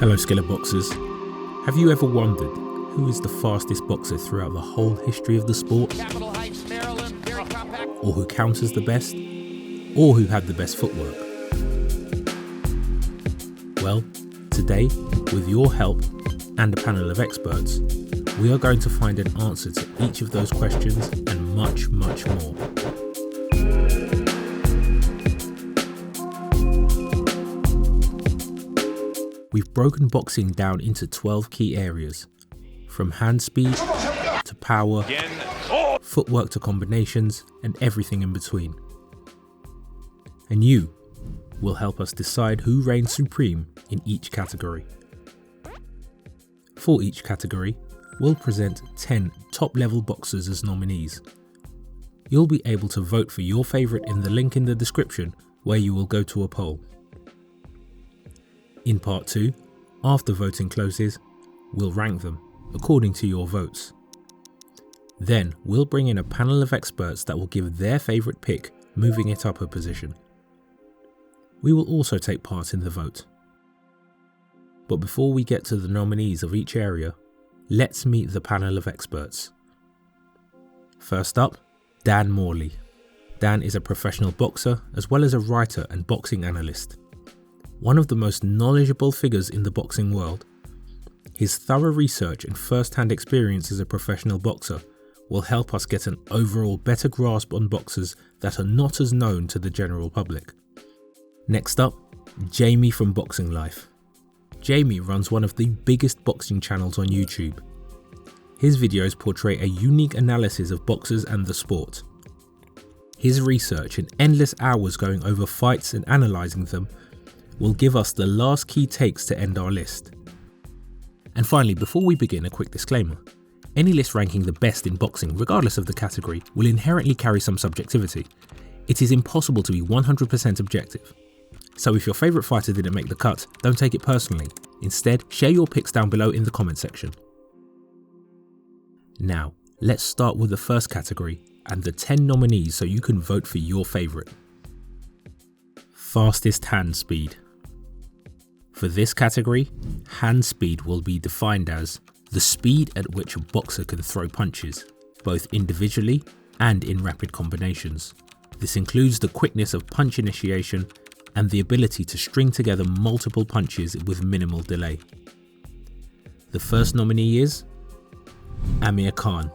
Hello Skillr Boxers. Have you ever wondered who is the fastest boxer throughout the whole history of the sport? Or who counters the best? Or who had the best footwork? Well, today, with your help and a panel of experts, we are going to find an answer to each of those questions and much, much more. We've broken boxing down into 12 key areas, from hand speed to power, footwork to combinations, and everything in between. And you will help us decide who reigns supreme in each category. For each category, we'll present 10 top-level boxers as nominees. You'll be able to vote for your favourite in the link in the description, where you will go to a poll. In part 2, after voting closes, we'll rank them according to your votes. Then we'll bring in a panel of experts that will give their favourite pick, moving it up a position. We will also take part in the vote. But before we get to the nominees of each area, let's meet the panel of experts. First up, Dan Morley. Dan is a professional boxer as well as a writer and boxing analyst. One of the most knowledgeable figures in the boxing world. His thorough research and first-hand experience as a professional boxer will help us get an overall better grasp on boxers that are not as known to the general public. Next up, Jamie from Boxing Life. Jamie runs one of the biggest boxing channels on YouTube. His videos portray a unique analysis of boxers and the sport. His research and endless hours going over fights and analysing them will give us the last key takes to end our list. And finally, before we begin, a quick disclaimer. Any list ranking the best in boxing, regardless of the category, will inherently carry some subjectivity. It is impossible to be 100% objective. So if your favourite fighter didn't make the cut, don't take it personally. Instead, share your picks down below in the comment section. Now, let's start with the first category and the 10 nominees so you can vote for your favourite. Fastest hand speed. For this category, hand speed will be defined as the speed at which a boxer can throw punches, both individually and in rapid combinations. This includes the quickness of punch initiation and the ability to string together multiple punches with minimal delay. The first nominee is Amir Khan.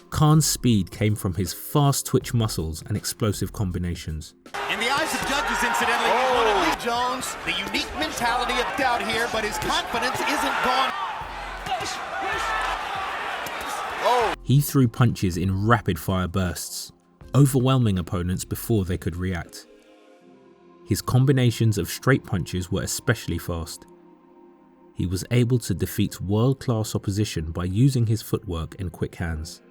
Khan's speed came from his fast twitch muscles and explosive combinations. In the eyes of judges, incidentally, he's one of Lee Jones, the unique mentality of doubt here, but his confidence isn't gone. He threw punches in rapid-fire bursts, overwhelming opponents before they could react. His combinations of straight punches were especially fast. He was able to defeat world-class opposition by using his footwork and quick hands.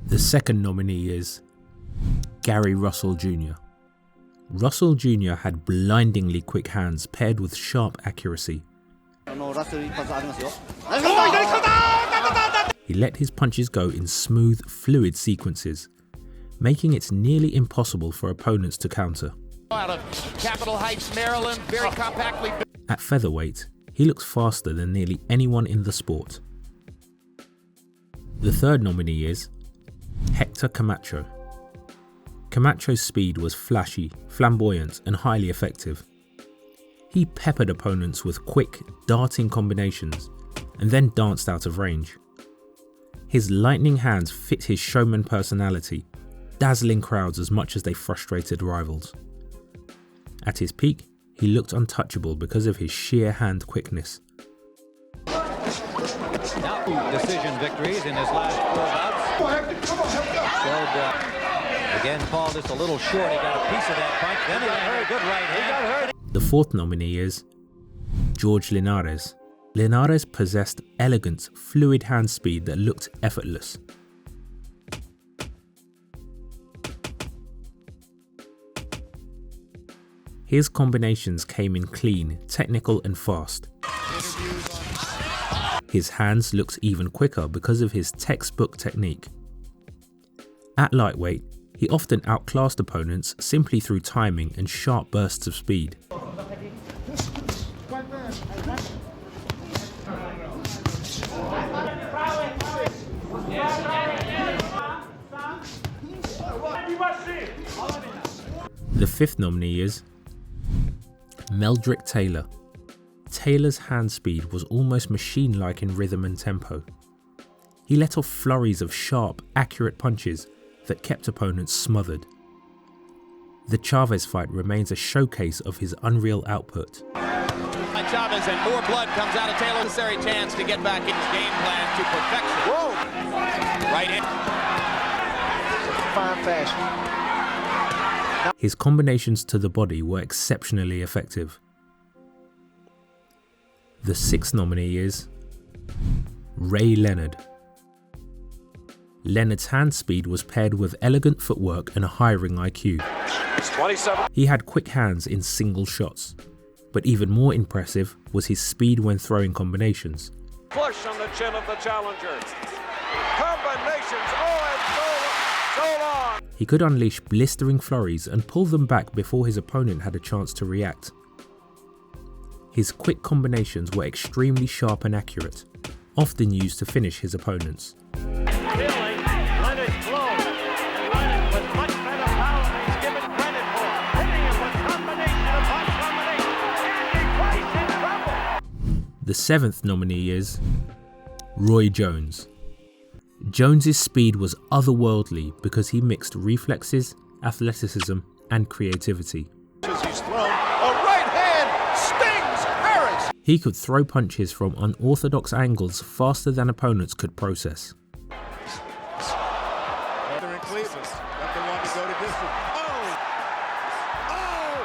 The second nominee is Gary Russell Jr. Russell Jr. had blindingly quick hands paired with sharp accuracy. He let his punches go in smooth, fluid sequences, making it nearly impossible for opponents to counter. Out of Capitol Heights, Maryland, very compactly. At featherweight, he looks faster than nearly anyone in the sport. The third nominee is Hector Camacho. Camacho's speed was flashy, flamboyant, and highly effective. He peppered opponents with quick, darting combinations, and then danced out of range. His lightning hands fit his showman personality, dazzling crowds as much as they frustrated rivals. At his peak, he looked untouchable because of his sheer hand quickness. Now 2 decision victories in his last 4 bouts. Again, Paul just a little short. He got a piece of that punch. Then he got hurt. Good right hand. The fourth nominee is George Linares. Linares possessed elegant, fluid hand speed that looked effortless. His combinations came in clean, technical and fast. His hands looked even quicker because of his textbook technique. At lightweight, he often outclassed opponents simply through timing and sharp bursts of speed. The fifth nominee is Meldrick Taylor. Taylor's hand speed was almost machine-like in rhythm and tempo. He let off flurries of sharp, accurate punches that kept opponents smothered. The Chavez fight remains a showcase of his unreal output. Chavez, and more blood comes out of Taylor. Necessary chance to get back in his game plan to perfection. Whoa! Right in. Fine fashion. His combinations to the body were exceptionally effective. The sixth nominee is Ray Leonard. Leonard's hand speed was paired with elegant footwork and a high ring IQ. He had quick hands in single shots, but even more impressive was his speed when throwing combinations. Flush on the chin of the challenger. Combinations, and so long. He could unleash blistering flurries and pull them back before his opponent had a chance to react. His quick combinations were extremely sharp and accurate, often used to finish his opponents. The seventh nominee is Roy Jones. Jones's speed was otherworldly because he mixed reflexes, athleticism, and creativity. He's thrown. A right hand stings Harris. He could throw punches from unorthodox angles faster than opponents could process. They're in Cleveland. But they want to go to distance. Oh!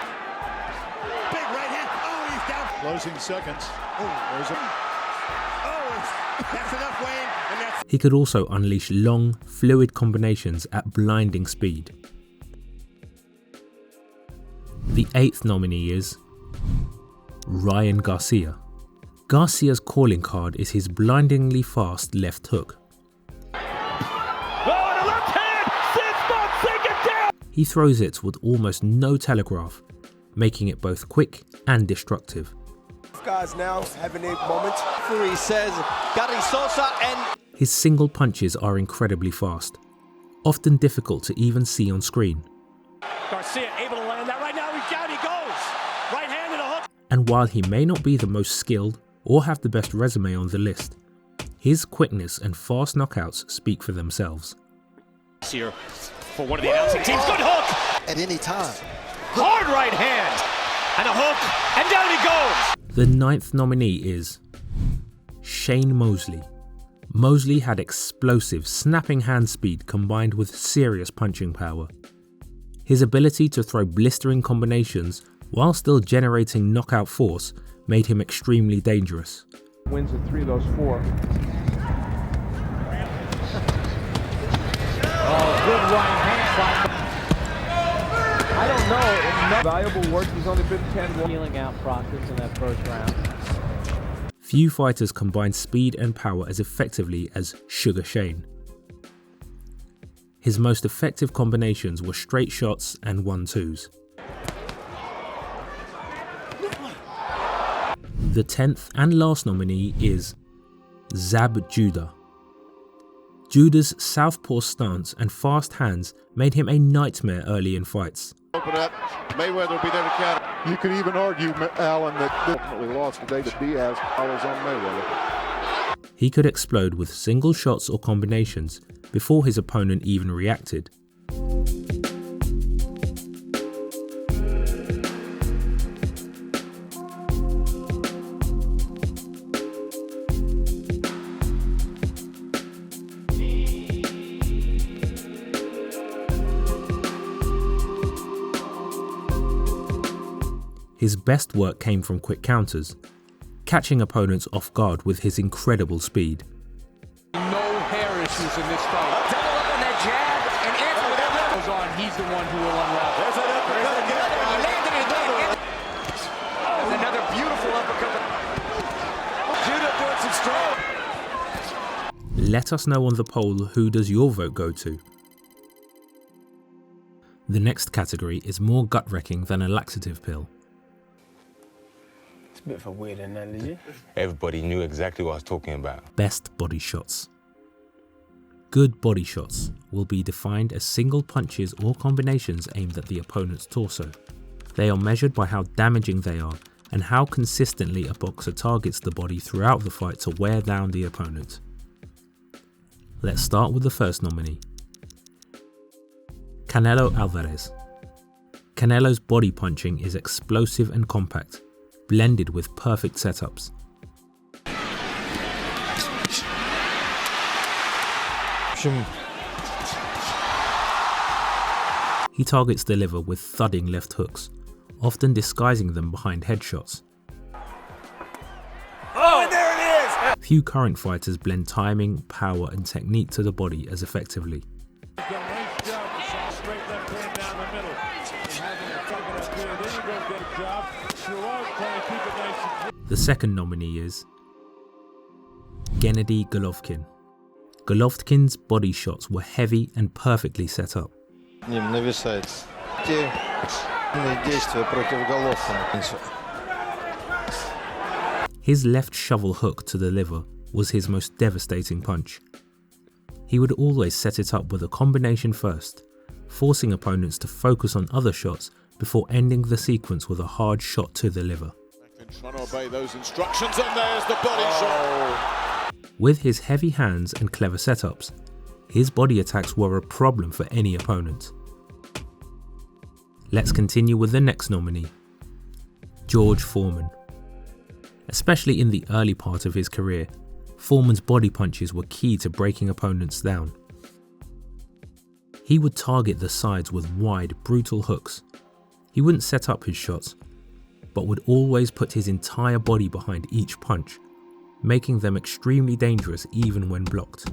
Big right hand. Oh, he's down. Closing seconds. There's a... that's enough, Wayne. And that's... He could also unleash long, fluid combinations at blinding speed. The eighth nominee is Ryan Garcia. Garcia's calling card is his blindingly fast left hook. He throws it with almost no telegraph, making it both quick and destructive. Guys now having a moment. He says, Gary Sosa, and his single punches are incredibly fast, often difficult to even see on screen. Garcia able to land that right now. Down he goes. Right hand and a hook. And while he may not be the most skilled or have the best resume on the list, his quickness and fast knockouts speak for themselves. Here for one of the announcing teams. Good hook. at any time. Hard right hand and a hook, and down he goes. The ninth nominee is Shane Mosley. Mosley had explosive, snapping hand speed combined with serious punching power. His ability to throw blistering combinations while still generating knockout force made him extremely dangerous. Wins in 3 of those 4. Oh, good right hand. I don't know. Valuable work. He's only been 10. Feeling out process in that first round. Few fighters combine speed and power as effectively as Sugar Shane. His most effective combinations were straight shots and 1-2s. The 10th and last nominee is Zab Judah. Judah's southpaw stance and fast hands made him a nightmare early in fights. Open up, Mayweather will be there to counter. You could even argue, Alan, that ultimately lost to David Diaz. I was on Mayweather. He could explode with single shots or combinations before his opponent even reacted. His best work came from quick counters, catching opponents off guard with his incredible speed. No hair issues in this fight. Double up on that jab, and answer whatever Goes on, he's the one who will unravel. There's an uppercut again. He landed it again. There's another beautiful uppercut. Judah doing some strong. Let us know on the poll who does your vote go to. The next category is more gut-wrecking than a laxative pill. a bit of a weird analogy. Everybody knew exactly what I was talking about. Best body shots. Good body shots will be defined as single punches or combinations aimed at the opponent's torso. They are measured by how damaging they are and how consistently a boxer targets the body throughout the fight to wear down the opponent. Let's start with the first nominee. Canelo Alvarez. Canelo's body punching is explosive and compact, blended with perfect setups. He targets the liver with thudding left hooks, often disguising them behind headshots. Oh, and there it is! Few current fighters blend timing, power and technique to the body as effectively. The second nominee is Gennady Golovkin. Golovkin's body shots were heavy and perfectly set up. His left shovel hook to the liver was his most devastating punch. He would always set it up with a combination first, forcing opponents to focus on other shots before ending the sequence with a hard shot to the liver. Trying to obey those instructions, and there's the body shot. With his heavy hands and clever setups, his body attacks were a problem for any opponent. Let's continue with the next nominee, George Foreman. Especially in the early part of his career, Foreman's body punches were key to breaking opponents down. He would target the sides with wide, brutal hooks. He wouldn't set up his shots, but would always put his entire body behind each punch, making them extremely dangerous even when blocked.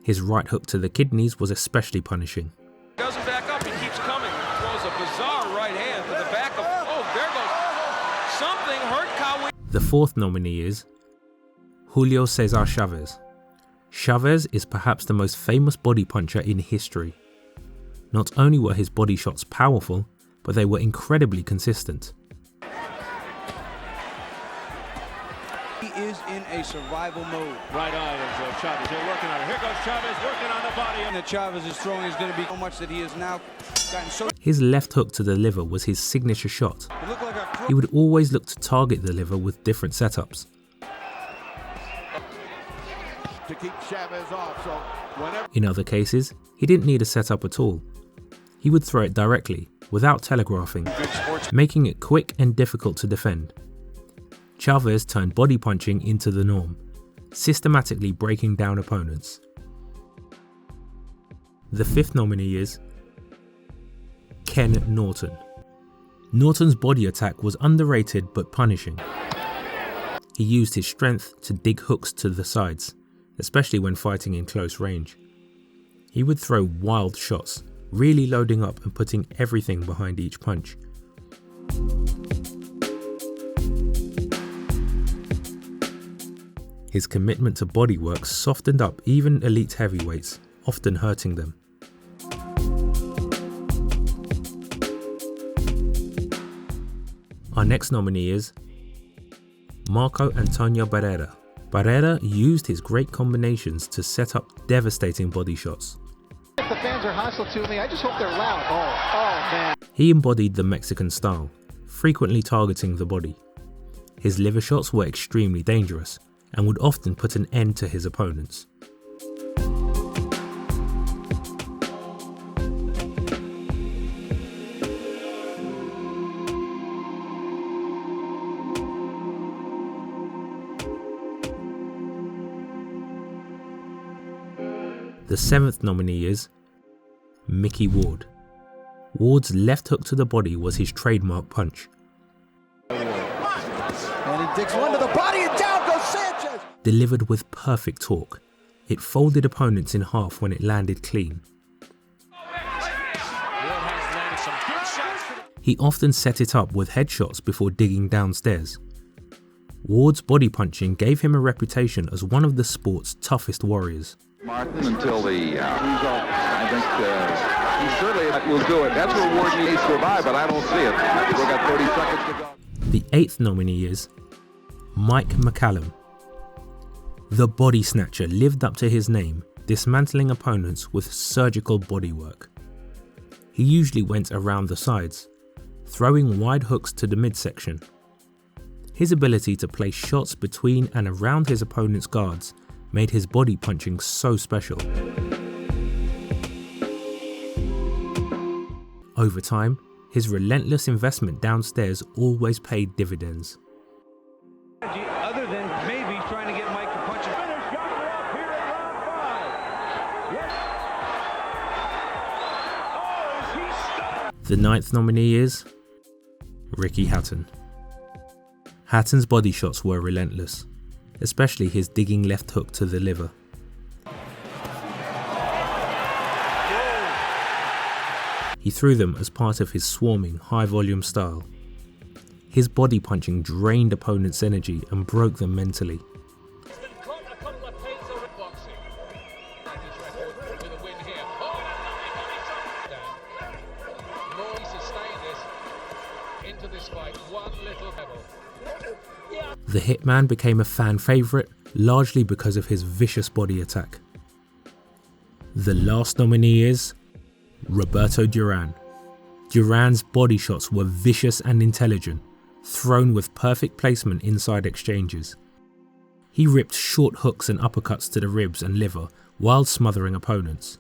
His right hook to the kidneys was especially punishing. Doesn't back up, he keeps coming. Throws a bizarre right hand to the back of, oh, there goes, something hurt Cowie. The fourth nominee is Julio Cesar Chavez. Chavez is perhaps the most famous body puncher in history. Not only were his body shots powerful, but they were incredibly consistent. He is in a survival mode. Right eye of Chavez. They're working on it. Here goes Chavez working on the body. And the Chavez is throwing is going to be so much that he has now gotten so... His left hook to the liver was his signature shot. It looked like a... He would always look to target the liver with different setups. To keep Chavez off, so whenever... In other cases, he didn't need a setup at all. He would throw it directly, without telegraphing, making it quick and difficult to defend. Chavez turned body punching into the norm, systematically breaking down opponents. The fifth nominee is Ken Norton. Norton's body attack was underrated but punishing. He used his strength to dig hooks to the sides, especially when fighting in close range. He would throw wild shots, really loading up and putting everything behind each punch. His commitment to bodywork softened up even elite heavyweights, often hurting them. Our next nominee is Marco Antonio Barrera. Barrera used his great combinations to set up devastating body shots. If the fans are hostile to me, I just hope they're loud. Oh man. He embodied the Mexican style, frequently targeting the body. His liver shots were extremely dangerous and would often put an end to his opponents. The seventh nominee is Mickey Ward. Ward's left hook to the body was his trademark punch. And he digs one to the body and down goes Sanchez! Delivered with perfect torque, it folded opponents in half when it landed clean. He often set it up with headshots before digging downstairs. Ward's body punching gave him a reputation as one of the sport's toughest warriors. Martin until the result. I think he certainly will do it. That's where Ward needs to survive, but I don't see it. We've got 30 seconds to go. The 8th nominee is Mike McCallum. The body snatcher lived up to his name, dismantling opponents with surgical bodywork. He usually went around the sides, throwing wide hooks to the midsection. His ability to place shots between and around his opponent's guards made his body punching so special. Over time, his relentless investment downstairs always paid dividends. Other than maybe trying to get Mike to punch him. The 9th nominee is Ricky Hatton. Hatton's body shots were relentless, especially his digging left hook to the liver. He threw them as part of his swarming, high-volume style. His body punching drained opponents' energy and broke them mentally. The Hitman became a fan favourite largely because of his vicious body attack. The last nominee is Roberto Duran. Duran's body shots were vicious and intelligent, thrown with perfect placement inside exchanges. He ripped short hooks and uppercuts to the ribs and liver while smothering opponents.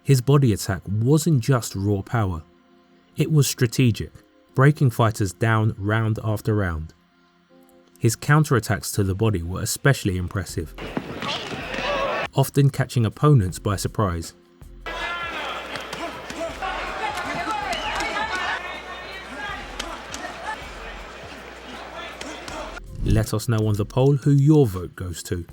His body attack wasn't just raw power, it was strategic, breaking fighters down round after round. His counterattacks to the body were especially impressive, often catching opponents by surprise. Let us know on the poll who your vote goes to.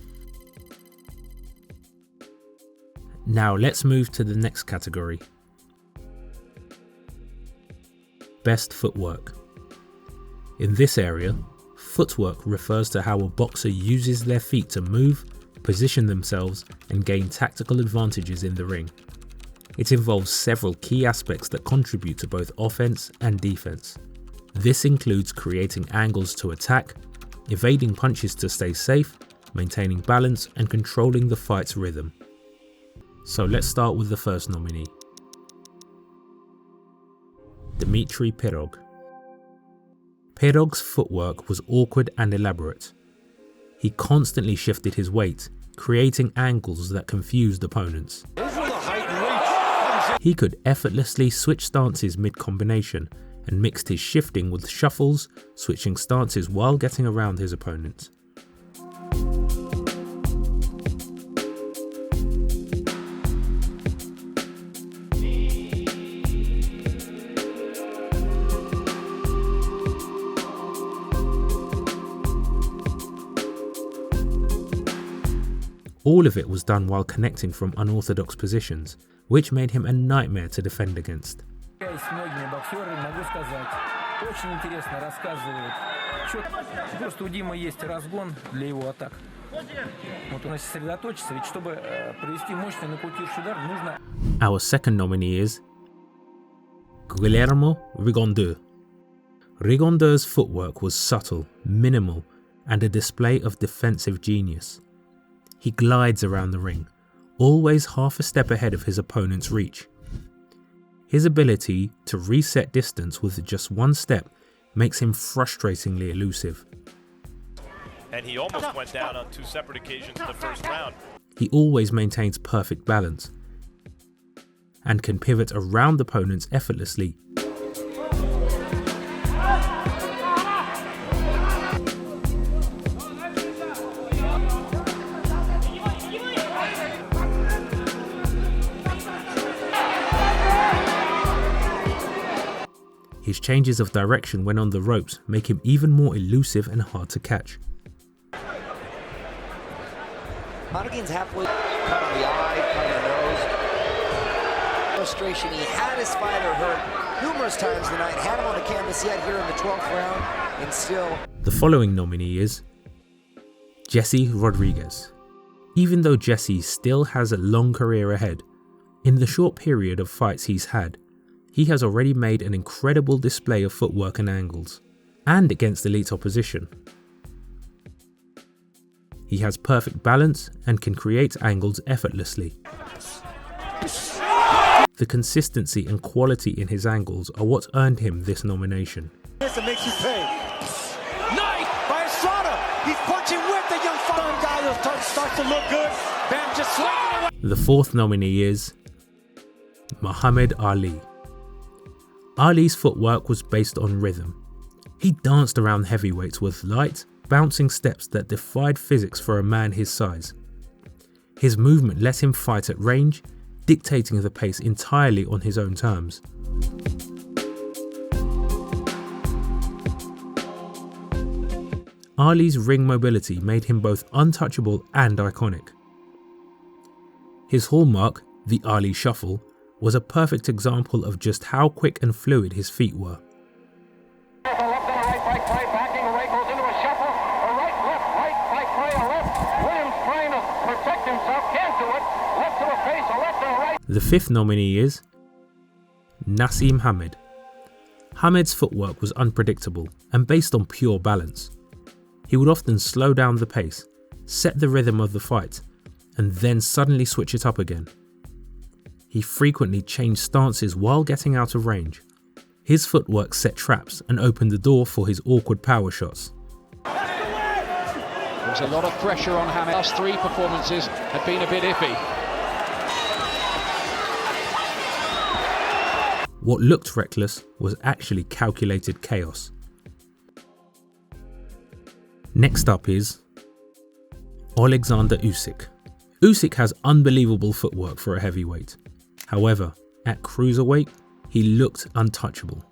Now let's move to the next category. Best footwork. In this area, footwork refers to how a boxer uses their feet to move, position themselves, and gain tactical advantages in the ring. It involves several key aspects that contribute to both offense and defense. This includes creating angles to attack, evading punches to stay safe, maintaining balance, and controlling the fight's rhythm. So let's start with the first nominee. Dmitry Pirog. Pirog's footwork was awkward and elaborate. He constantly shifted his weight, creating angles that confused opponents. He could effortlessly switch stances mid-combination and mixed his shifting with shuffles, switching stances while getting around his opponent. All of it was done while connecting from unorthodox positions, which made him a nightmare to defend against. Our second nominee is Guillermo Rigondeur. Rigondeur's footwork was subtle, minimal, and a display of defensive genius. He glides around the ring, always half a step ahead of his opponent's reach. His ability to reset distance with just one step makes him frustratingly elusive. And he almost went down on 2 separate occasions in the first round. He always maintains perfect balance and can pivot around opponents effortlessly. His changes of direction when on the ropes make him even more elusive and hard to catch. Monaghan's halfway cut on the eye, cut on the nose. Illustration, he had his fighter hurt numerous times tonight, had him on the canvas yet here in the 12th round, and still. The following nominee is Jesse Rodriguez. Even though Jesse still has a long career ahead, in the short period of fights he's had, he has already made an incredible display of footwork and angles, and against elite opposition. He has perfect balance and can create angles effortlessly. The consistency and quality in his angles are what earned him this nomination. This makes you pay. Nice by Estrada. He's punching with the young guy who starts to look good. Bam, just swinging away. The fourth nominee is Muhammad Ali. Ali's footwork was based on rhythm. He danced around heavyweights with light, bouncing steps that defied physics for a man his size. His movement let him fight at range, dictating the pace entirely on his own terms. Ali's ring mobility made him both untouchable and iconic. His hallmark, the Ali Shuffle, was a perfect example of just how quick and fluid his feet were. The fifth nominee is Naseem Hamed. Hamed's footwork was unpredictable and based on pure balance. He would often slow down the pace, set the rhythm of the fight, and then suddenly switch it up again. He frequently changed stances while getting out of range. His footwork set traps and opened the door for his awkward power shots. There's a lot of pressure on Hamed. Last three performances have been a bit iffy. What looked reckless was actually calculated chaos. Next up is Alexander Usyk. Usyk has unbelievable footwork for a heavyweight. However, at cruiserweight, he looked untouchable.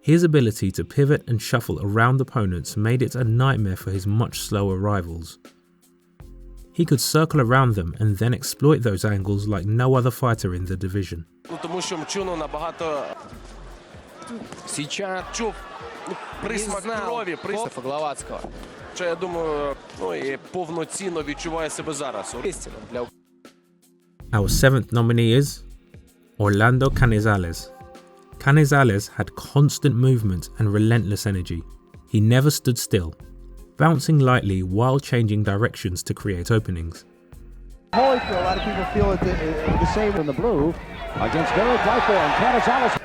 His ability to pivot and shuffle around opponents made it a nightmare for his much slower rivals. He could circle around them and then exploit those angles like no other fighter in the division. Our seventh nominee is Orlando Canizales. Canizales had constant movement and relentless energy. He never stood still, bouncing lightly while changing directions to create openings. Holyfield, a lot of people feel the same in the blue against Derek Whiteford and Canizales.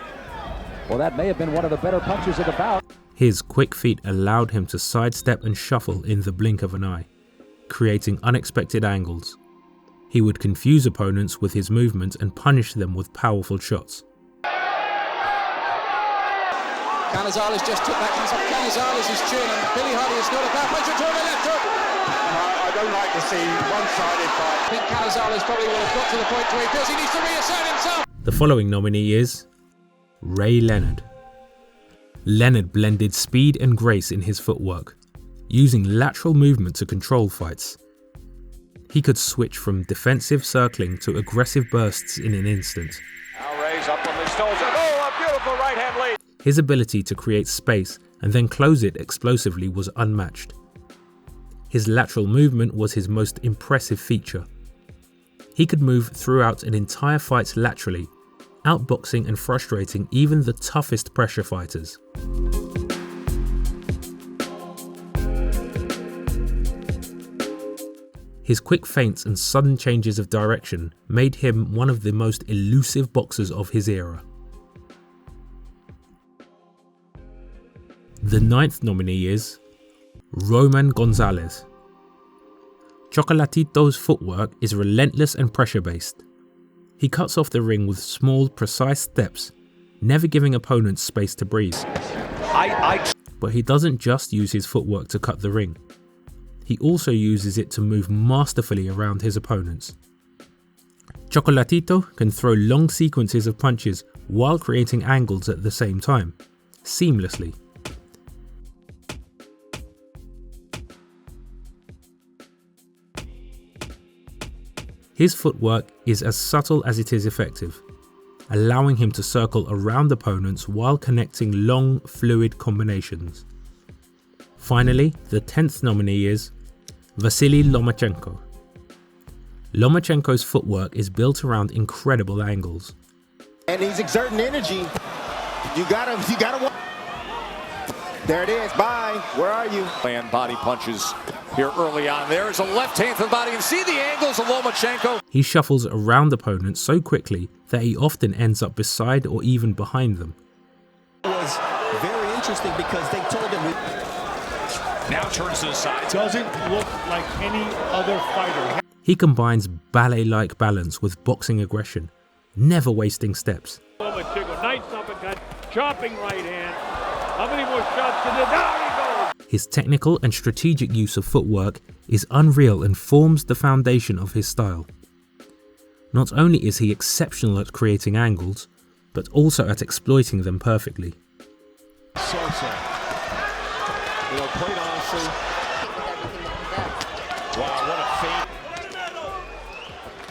Well, that may have been one of the better punches of the bout. His quick feet allowed him to sidestep and shuffle in the blink of an eye, creating unexpected angles. He would confuse opponents with his movement and punish them with powerful shots. Canizales just took that Canizales' chin, and Billy Hardy has got a back punch to the left hook. I don't like to see one-sided fight. I think Canizales probably would have got to the point where he feels he needs to reassert himself. The following nominee is Ray Leonard. Leonard blended speed and grace in his footwork, using lateral movement to control fights. He could switch from defensive circling to aggressive bursts in an instant. Now Ray's up on the stalls. Oh, a beautiful right-hand lead. His ability to create space and then close it explosively was unmatched. His lateral movement was his most impressive feature. He could move throughout an entire fight laterally, outboxing and frustrating even the toughest pressure fighters. His quick feints and sudden changes of direction made him one of the most elusive boxers of his era. The ninth nominee is Roman Gonzalez. Chocolatito's footwork is relentless and pressure-based. He cuts off the ring with small, precise steps, never giving opponents space to breathe. But he doesn't just use his footwork to cut the ring. He also uses it to move masterfully around his opponents. Chocolatito can throw long sequences of punches while creating angles at the same time, seamlessly. His footwork is as subtle as it is effective, allowing him to circle around opponents while connecting long, fluid combinations. Finally, the 10th nominee is Vasily Lomachenko. Lomachenko's footwork is built around incredible angles. And he's exerting energy. You gotta. There it is. Bye. Where are you? Land body punches here early on. There is a left hand to the body, and see the angles of Lomachenko. He shuffles around opponents so quickly that he often ends up beside or even behind them. It was very interesting because they told him. Now turns to the side. Doesn't look like any other fighter. He combines ballet-like balance with boxing aggression, never wasting steps. Lomachenko, nice uppercut, chopping right hand. How many more shots can there? There he goes! His technical and strategic use of footwork is unreal and forms the foundation of his style. Not only is he exceptional at creating angles, but also at exploiting them perfectly. Sosa. You know, quite honestly. Wow, what a feint.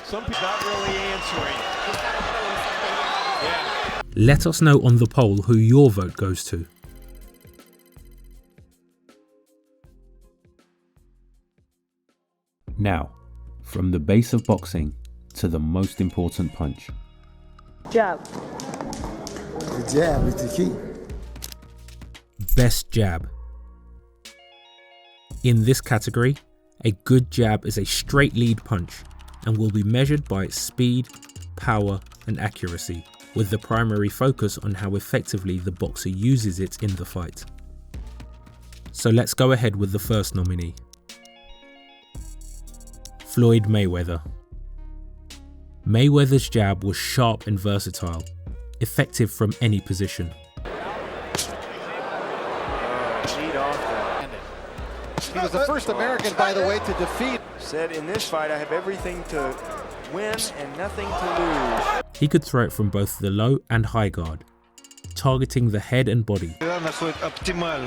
Some people not really answering. Yeah. Let us know on the poll who your vote goes to. Now, from the base of boxing to the most important punch. Jab. The jab is the key. Best jab. In this category, a good jab is a straight lead punch and will be measured by its speed, power and accuracy, with the primary focus on how effectively the boxer uses it in the fight. So let's go ahead with the first nominee. Floyd Mayweather. Mayweather's jab was sharp and versatile, effective from any position. He was the first American, by the way, to defeat. Said in this fight, I have everything to win and nothing to lose. He could throw it from both the low and high guard, targeting the head and body.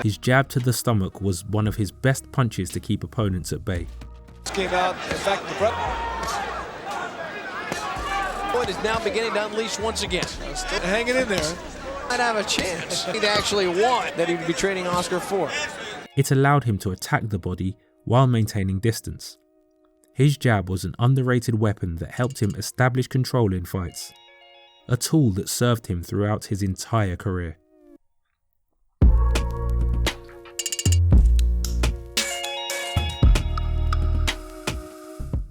His jab to the stomach was one of his best punches to keep opponents at bay. Came out, in fact, the front. Floyd is now beginning to unleash once again. Still hanging in there. Might have a chance. He'd actually won that he would be training Oscar for. It allowed him to attack the body while maintaining distance. His jab was an underrated weapon that helped him establish control in fights, a tool that served him throughout his entire career.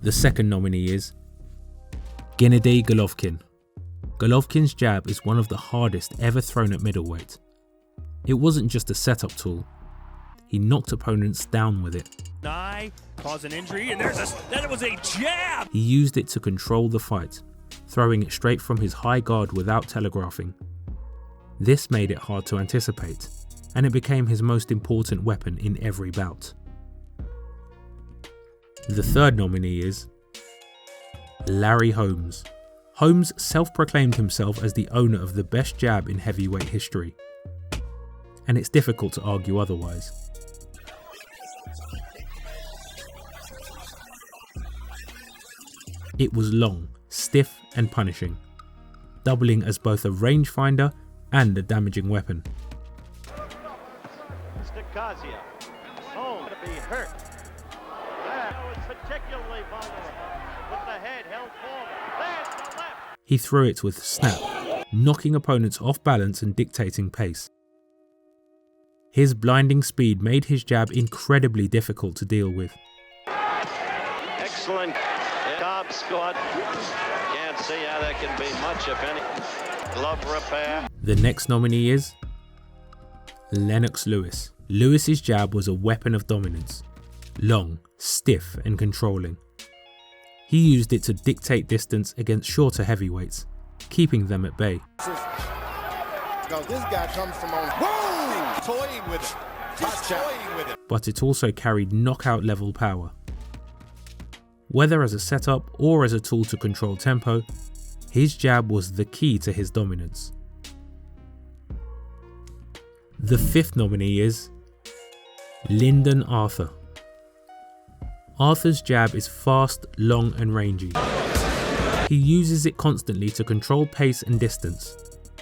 The second nominee is Gennady Golovkin. Golovkin's jab is one of the hardest ever thrown at middleweight. It wasn't just a setup tool. He knocked opponents down with it. Cause an injury, and that was a jab! He used it to control the fight, throwing it straight from his high guard without telegraphing. This made it hard to anticipate, and it became his most important weapon in every bout. The third nominee is Larry Holmes. Holmes self-proclaimed himself as the owner of the best jab in heavyweight history, and it's difficult to argue otherwise. It was long, stiff and punishing, doubling as both a rangefinder and a damaging weapon. Staccasia. Oh, to be hurt. That was particularly vulnerable. With the head held forward. There's the left. He threw it with snap, knocking opponents off balance and dictating pace. His blinding speed made his jab incredibly difficult to deal with. Excellent. Cobb squat. Can't see how that can be much, if any. Glove repair. The next nominee is Lennox Lewis. Lewis's jab was a weapon of dominance, long, stiff and controlling. He used it to dictate distance against shorter heavyweights, keeping them at bay. Because this guy comes from on. Whoa! Toying with it. Just toying with it. But it also carried knockout level power. Whether as a setup or as a tool to control tempo, his jab was the key to his dominance. The fifth nominee is Lyndon Arthur. Arthur's jab is fast, long and rangy. He uses it constantly to control pace and distance,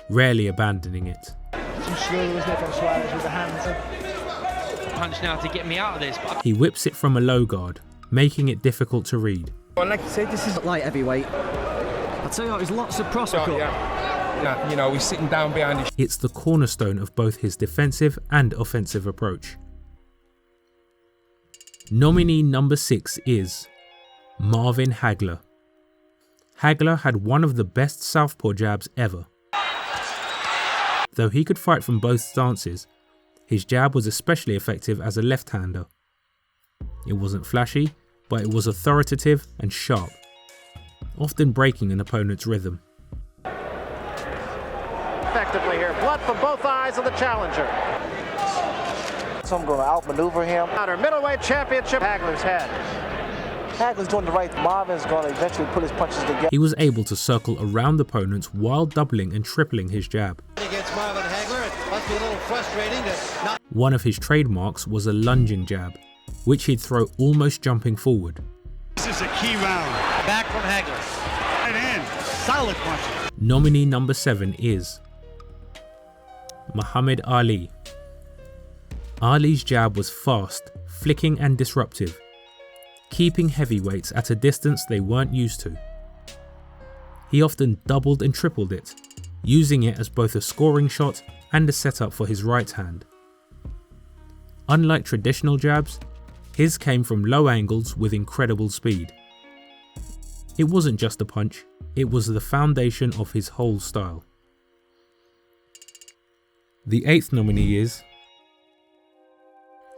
rarely abandoning it. Too slow, wasn't it, from Suarez with the hands? Punch now to get me out of this. He whips it from a low guard, making it difficult to read. Well, like you said, this is light heavyweight. I'll tell you what, there's lots of prospect. You know, we're sitting down behind his... It's the cornerstone of both his defensive and offensive approach. Nominee number 6 is Marvin Hagler. Hagler had one of the best southpaw jabs ever. Though he could fight from both stances, his jab was especially effective as a left-hander. It wasn't flashy, but it was authoritative and sharp, often breaking an opponent's rhythm. Effectively here, blood from both eyes of the challenger. So I'm going to outmaneuver him. Our middleweight championship, Hagler's head. Hagler's doing the right. Marvin's going to eventually put his punches together. He was able to circle around opponents while doubling and tripling his jab. Against Marvin Hagler, it must be a little frustrating to not... One of his trademarks was a lunging jab, which he'd throw almost jumping forward. This is a key round. Back from Hagler. Right in. Solid punch. Nominee number 7 is Muhammad Ali. Ali's jab was fast, flicking and disruptive, keeping heavyweights at a distance they weren't used to. He often doubled and tripled it, using it as both a scoring shot and a setup for his right hand. Unlike traditional jabs, his came from low angles with incredible speed. It wasn't just a punch, it was the foundation of his whole style. The 8th nominee is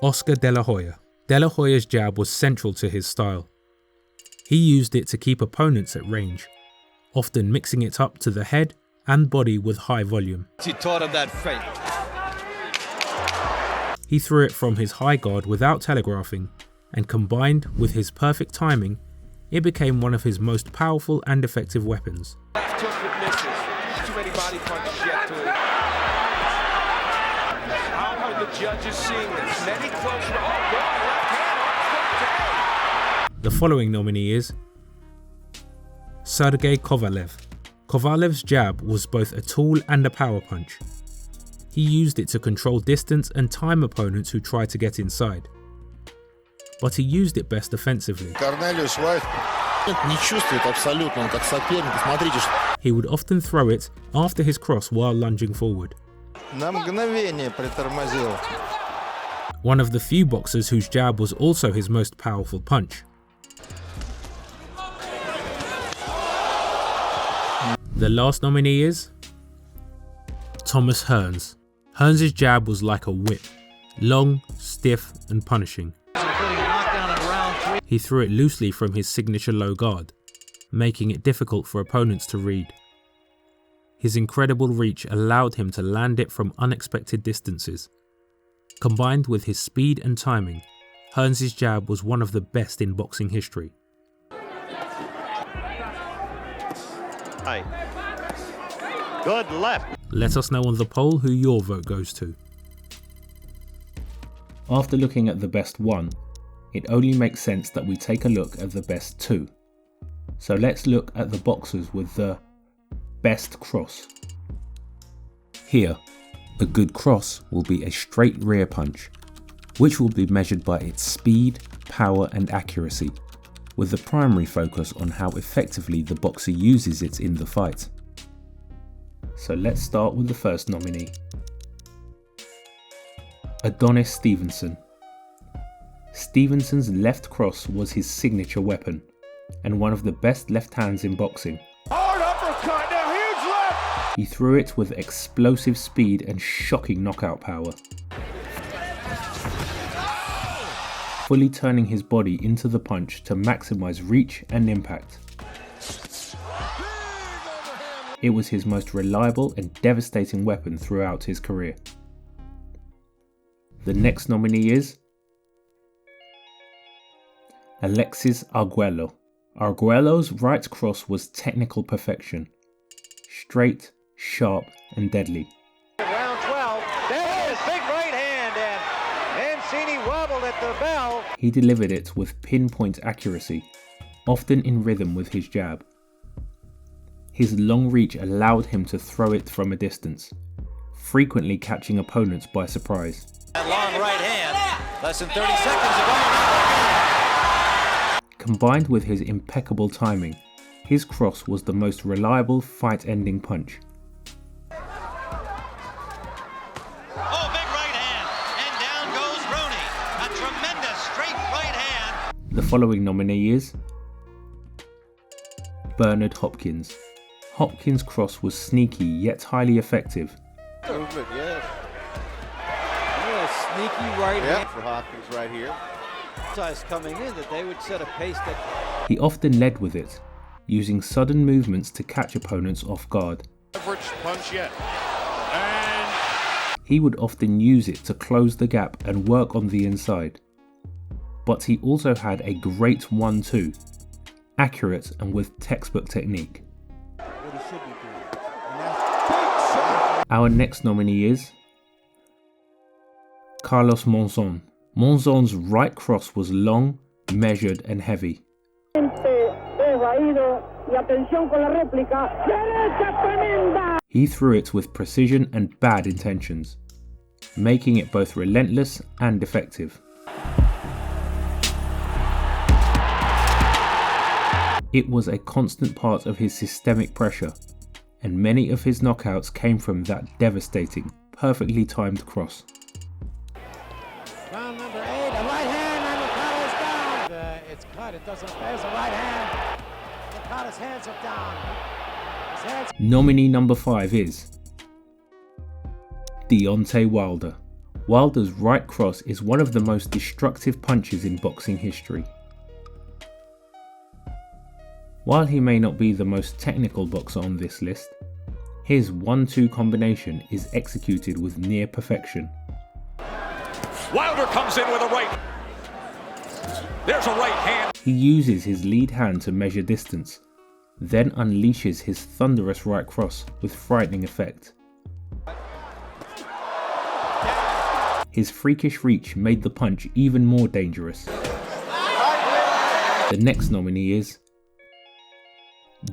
Oscar De La Hoya. De La Hoya's jab was central to his style. He used it to keep opponents at range, often mixing it up to the head and body with high volume. He taught him that fake. He threw it from his high guard without telegraphing, and combined with his perfect timing, it became one of his most powerful and effective weapons. Left hook that misses. Too many body punches yet to... How are the judges seeing this? Many close... Oh, God, left hand on the... The following nominee is Sergey Kovalev. Kovalev's jab was both a tool and a power punch. He used it to control distance and time opponents who tried to get inside. But he used it best offensively. He would often throw it after his cross while lunging forward. One of the few boxers whose jab was also his most powerful punch. The last nominee is Thomas Hearns. Hearns' jab was like a whip, long, stiff and punishing. He threw it loosely from his signature low guard, making it difficult for opponents to read. His incredible reach allowed him to land it from unexpected distances. Combined with his speed and timing, Hearns' jab was one of the best in boxing history. Good left. Let us know on the poll who your vote goes to. After looking at the best 1, it only makes sense that we take a look at the best 2. So let's look at the boxers with the best cross. Here, a good cross will be a straight rear punch, which will be measured by its speed, power and accuracy, with the primary focus on how effectively the boxer uses it in the fight. So let's start with the first nominee. Adonis Stevenson. Stevenson's left cross was his signature weapon, and one of the best left hands in boxing. Hard uppercut, now huge left! He threw it with explosive speed and shocking knockout power, fully turning his body into the punch to maximize reach and impact. It was his most reliable and devastating weapon throughout his career. The next nominee is Alexis Arguello. Arguello's right cross was technical perfection, straight, sharp and deadly. Round 12, there is big right hand, and Mancini wobbled at the bell. He delivered it with pinpoint accuracy, often in rhythm with his jab. His long reach allowed him to throw it from a distance, frequently catching opponents by surprise. That long right hand, less than 30 seconds ago. Combined with his impeccable timing, his cross was the most reliable fight-ending punch. Oh, big right hand, and down goes Rooney. A tremendous straight right hand. The following nominee is Bernard Hopkins. Hopkins' cross was sneaky yet highly effective. Movement, yes. Sneaky right hand for Hopkins right here. Coming in that they would set a pace that He often led with it, using sudden movements to catch opponents off guard. Average punch yet. And He would often use it to close the gap and work on the inside. But he also had a great 1-2, accurate and with textbook technique. Our next nominee is Carlos Monzon. Monzon's right cross was long, measured and heavy. He threw it with precision and bad intentions, making it both relentless and effective. It was a constant part of his systemic pressure, and many of his knockouts came from that devastating, perfectly timed cross. Round number 8, a right hand, and Okada's down. It's cut, it doesn't, there's a right hand. Okada's hands are down. His hands. Nominee number 5 is Deontay Wilder. Wilder's right cross is one of the most destructive punches in boxing history. While he may not be the most technical boxer on this list, his 1-2 combination is executed with near perfection. Wilder comes in with a right. There's a right hand. He uses his lead hand to measure distance, then unleashes his thunderous right cross with frightening effect. His freakish reach made the punch even more dangerous. The next nominee is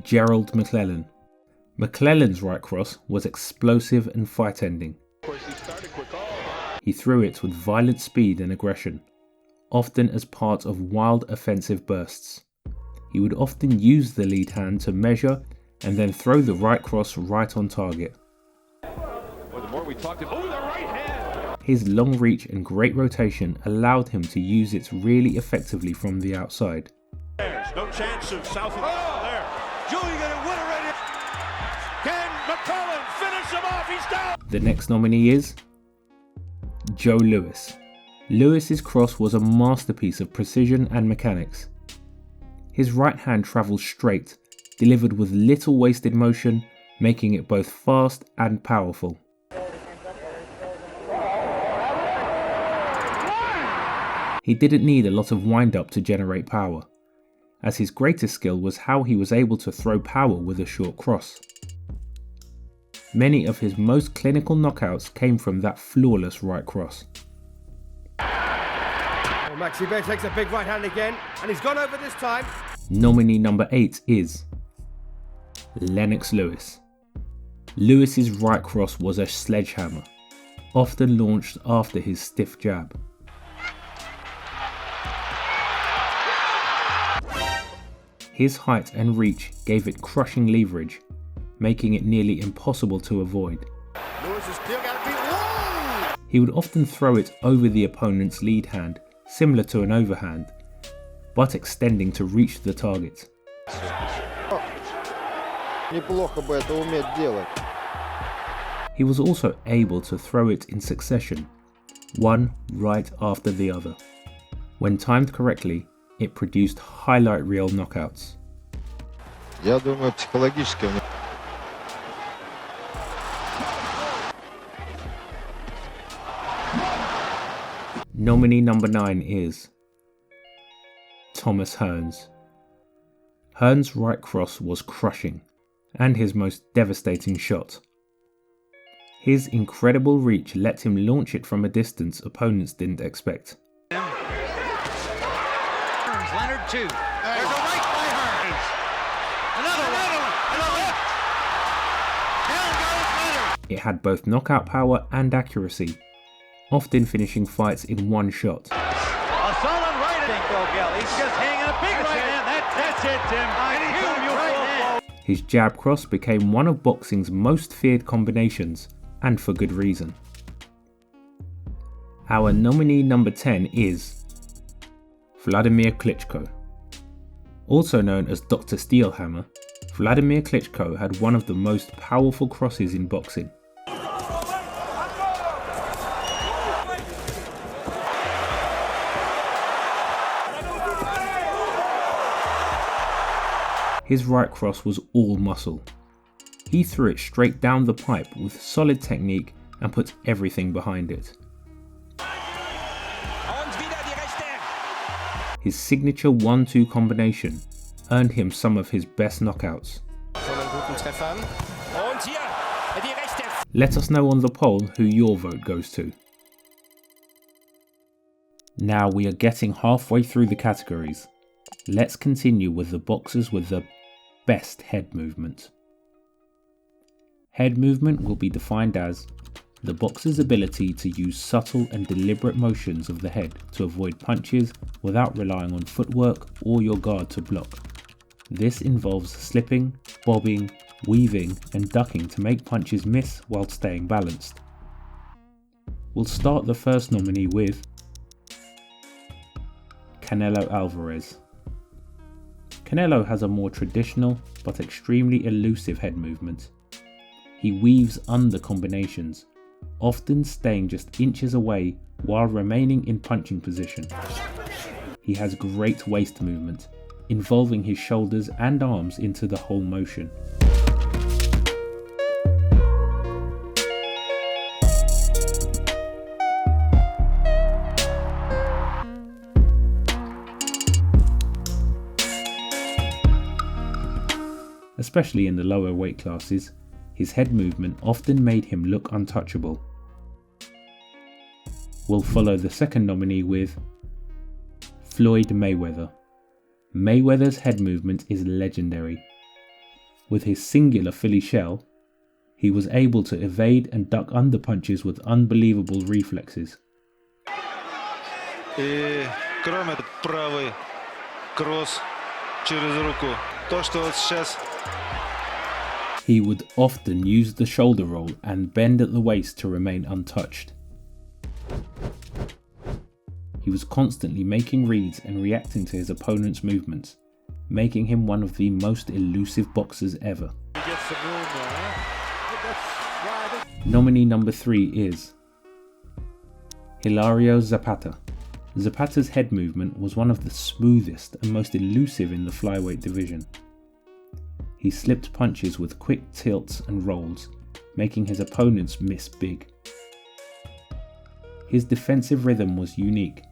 Gerald McClellan. McClellan's right cross was explosive and fight-ending. He threw it with violent speed and aggression, often as part of wild offensive bursts. He would often use the lead hand to measure and then throw the right cross right on target. Well, the more we talked about, the right hand. His long reach and great rotation allowed him to use it really effectively from the outside. there's no chance of South. Oh, there. Julie gonna win it right here. Can McClellan finish him off? He's down. The next nominee is Joe Louis. Lewis's cross was a masterpiece of precision and mechanics. His right hand travelled straight, delivered with little wasted motion, making it both fast and powerful. He didn't need a lot of wind-up to generate power, as his greatest skill was how he was able to throw power with a short cross. Many of his most clinical knockouts came from that flawless right cross. Well, Maxi Bear takes a big right hand again, and he's gone over this time. Nominee number 8 is Lennox Lewis. Lewis's right cross was a sledgehammer, often launched after his stiff jab. His height and reach gave it crushing leverage, making it nearly impossible to avoid. Lewis has still got to beat. Whoa! He would often throw it over the opponent's lead hand, similar to an overhand, but extending to reach the target. He was also able to throw it in succession, one right after the other. When timed correctly, it produced highlight reel knockouts. Nominee number 9 is Thomas Hearns. Hearns' right cross was crushing, and his most devastating shot. His incredible reach let him launch it from a distance opponents didn't expect. Leonard 2. There's a right by Hearns. Another one. And a left. Down goes Leonard. It had both knockout power and accuracy, often finishing fights in one shot. A solid right. He's just hanging a big right hand. That's it, Tim. His jab cross became one of boxing's most feared combinations, and for good reason. Our nominee number 10 is Vladimir Klitschko. Also known as Dr. Steelhammer, Vladimir Klitschko had one of the most powerful crosses in boxing. His right cross was all muscle. He threw it straight down the pipe with solid technique and put everything behind it. His signature 1-2 combination earned him some of his best knockouts. Let us know on the poll who your vote goes to. Now we are getting halfway through the categories. Let's continue with the boxers with the best head movement. Head movement will be defined as the boxer's ability to use subtle and deliberate motions of the head to avoid punches without relying on footwork or your guard to block. This involves slipping, bobbing, weaving and ducking to make punches miss while staying balanced. We'll start the first nominee with Canelo Alvarez. Canelo has a more traditional but extremely elusive head movement. He weaves under combinations, often staying just inches away while remaining in punching position. He has great waist movement, involving his shoulders and arms into the whole motion. Especially in the lower weight classes, his head movement often made him look untouchable. We'll follow the second nominee with Floyd Mayweather. Mayweather's head movement is legendary. With his singular Philly shell, he was able to evade and duck under punches with unbelievable reflexes. Кроме правый кросс через руку. То, что вот сейчас. He would often use the shoulder roll and bend at the waist to remain untouched. He was constantly making reads and reacting to his opponent's movements, making him one of the most elusive boxers ever. Nominee number 3 is Hilario Zapata. Zapata's head movement was one of the smoothest and most elusive in the flyweight division. He slipped punches with quick tilts and rolls, making his opponents miss big. His defensive rhythm was unique,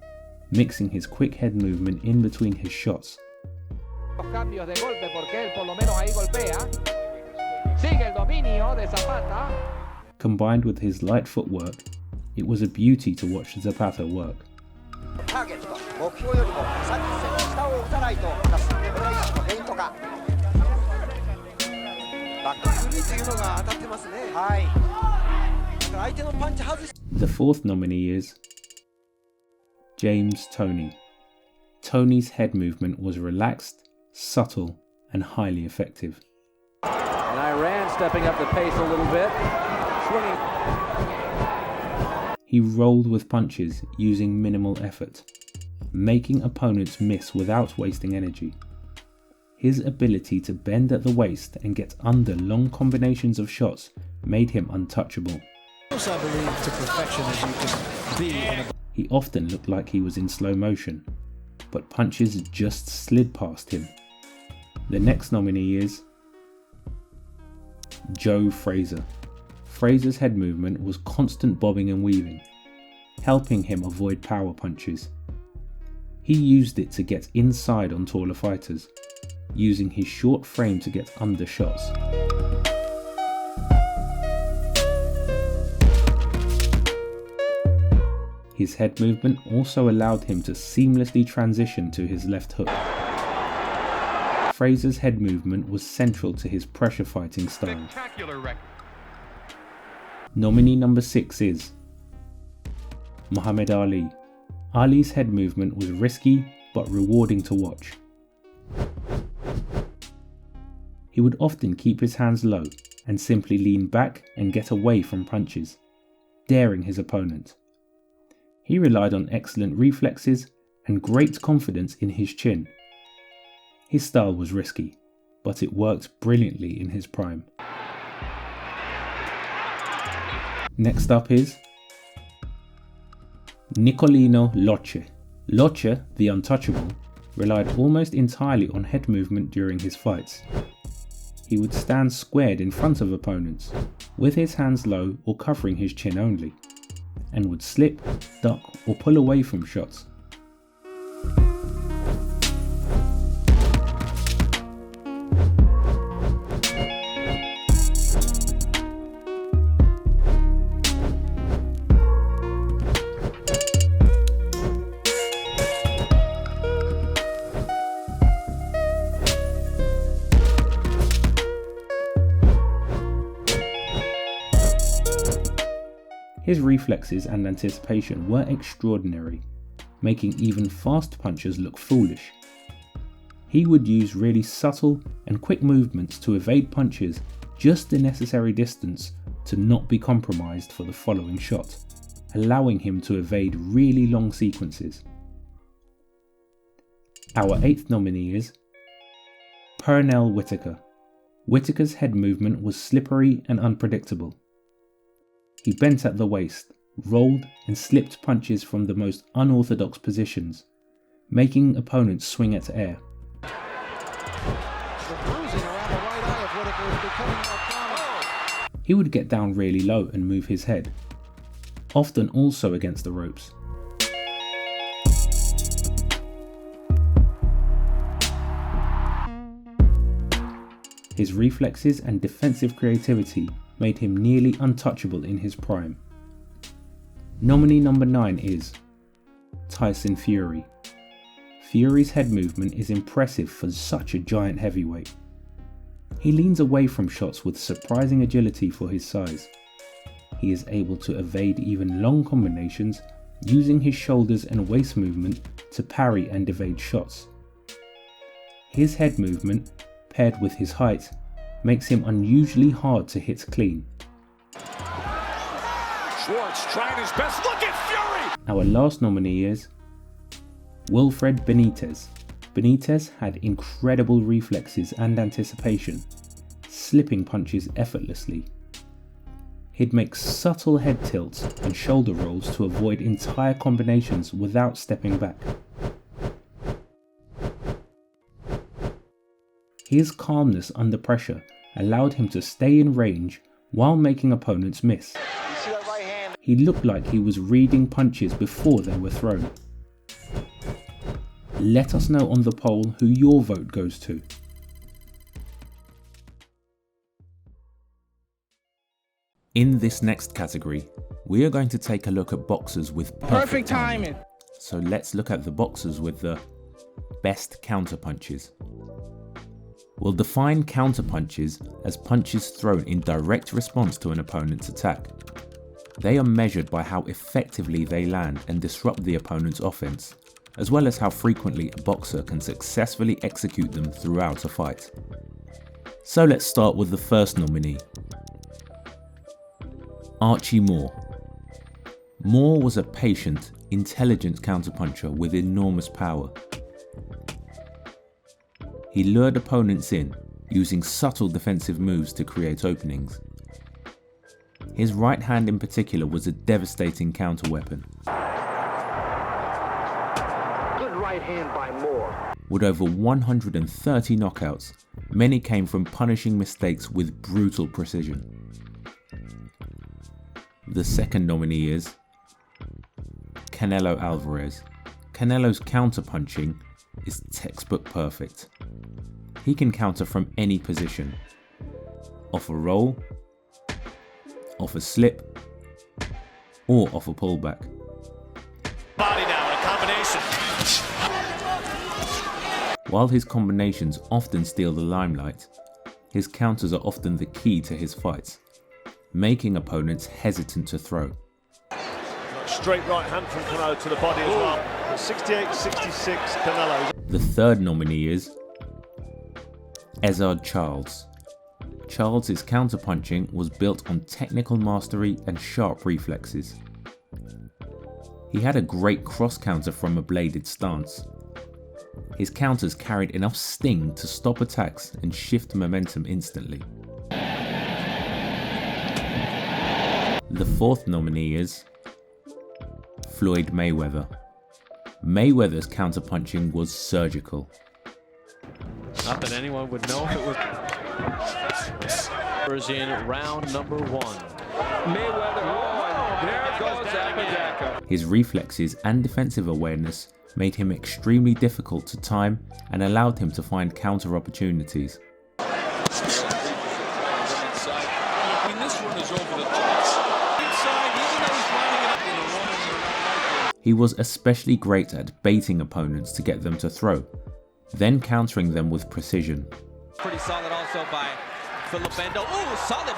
mixing his quick head movement in between his shots. Combined with his light footwork, it was a beauty to watch Zapata work. The fourth nominee is James Toney. Toney's head movement was relaxed, subtle, and highly effective. And Iran stepping up the pace a little bit, swinging. He rolled with punches using minimal effort, making opponents miss without wasting energy. His ability to bend at the waist and get under long combinations of shots made him untouchable. I believe to perfection as you can be in a... He often looked like he was in slow motion, but punches just slid past him. The next nominee is Joe Frazier. Frazier's head movement was constant bobbing and weaving, helping him avoid power punches. He used it to get inside on taller fighters, using his short frame to get under shots. His head movement also allowed him to seamlessly transition to his left hook. Frazier's head movement was central to his pressure fighting style. Nominee number 6 is Muhammad Ali. Ali's head movement was risky but rewarding to watch, he would often keep his hands low and simply lean back and get away from punches, daring his opponent. He relied on excellent reflexes and great confidence in his chin. His style was risky, but it worked brilliantly in his prime. Next up is Nicolino Locce. Locce, the untouchable, relied almost entirely on head movement during his fights. He would stand squared in front of opponents, with his hands low or covering his chin only, and would slip, duck or pull away from shots. His reflexes and anticipation were extraordinary, making even fast punchers look foolish. He would use really subtle and quick movements to evade punches just the necessary distance to not be compromised for the following shot, allowing him to evade really long sequences. Our 8th nominee is Pernell Whitaker. Whitaker's head movement was slippery and unpredictable. He bent at the waist, rolled and slipped punches from the most unorthodox positions, making opponents swing at air. The bruising around the right eye of Whitaker is becoming more common. He would get down really low and move his head, often also against the ropes. His reflexes and defensive creativity made him nearly untouchable in his prime. Nominee number 9 is Tyson Fury. Fury's head movement is impressive for such a giant heavyweight. He leans away from shots with surprising agility for his size. He is able to evade even long combinations using his shoulders and waist movement to parry and evade shots. His head movement, paired with his height, makes him unusually hard to hit clean. Schwartz trying his best. Look at Fury! Our last nominee is Wilfred Benitez. Benitez had incredible reflexes and anticipation, slipping punches effortlessly. He'd make subtle head tilts and shoulder rolls to avoid entire combinations without stepping back. His calmness under pressure allowed him to stay in range while making opponents miss. He looked like he was reading punches before they were thrown. Let us know on the poll who your vote goes to. In this next category, we are going to take a look at boxers with perfect timing. So let's look at the boxers with the best counterpunches. We'll define counterpunches as punches thrown in direct response to an opponent's attack. They are measured by how effectively they land and disrupt the opponent's offense, as well as how frequently a boxer can successfully execute them throughout a fight. So let's start with the first nominee, Archie Moore. Moore was a patient, intelligent counterpuncher with enormous power. He lured opponents in, using subtle defensive moves to create openings. His right hand in particular was a devastating counter weapon. Good right hand by Moore. With over 130 knockouts, many came from punishing mistakes with brutal precision. The second nominee is Canelo Alvarez. Canelo's counterpunching is textbook perfect. He can counter from any position, off a roll, off a slip, or off a pullback. Body down, a combination. While his combinations often steal the limelight, his counters are often the key to his fights, making opponents hesitant to throw. Straight right hand from Canelo to the body as well. 68-66 Canelo. The third nominee is Ezzard Childs. Childs' counterpunching was built on technical mastery and sharp reflexes. He had a great cross counter from a bladed stance. His counters carried enough sting to stop attacks and shift momentum instantly. The fourth nominee is Floyd Mayweather. Mayweather's counterpunching was surgical. Not that anyone would know if it was in round number 1. Mayweather, there goes Apodaca. His reflexes and defensive awareness made him extremely difficult to time and allowed him to find counter opportunities. He was especially great at baiting opponents to get them to throw, then countering them with precision. Pretty solid also by Filipendo. Ooh, solid.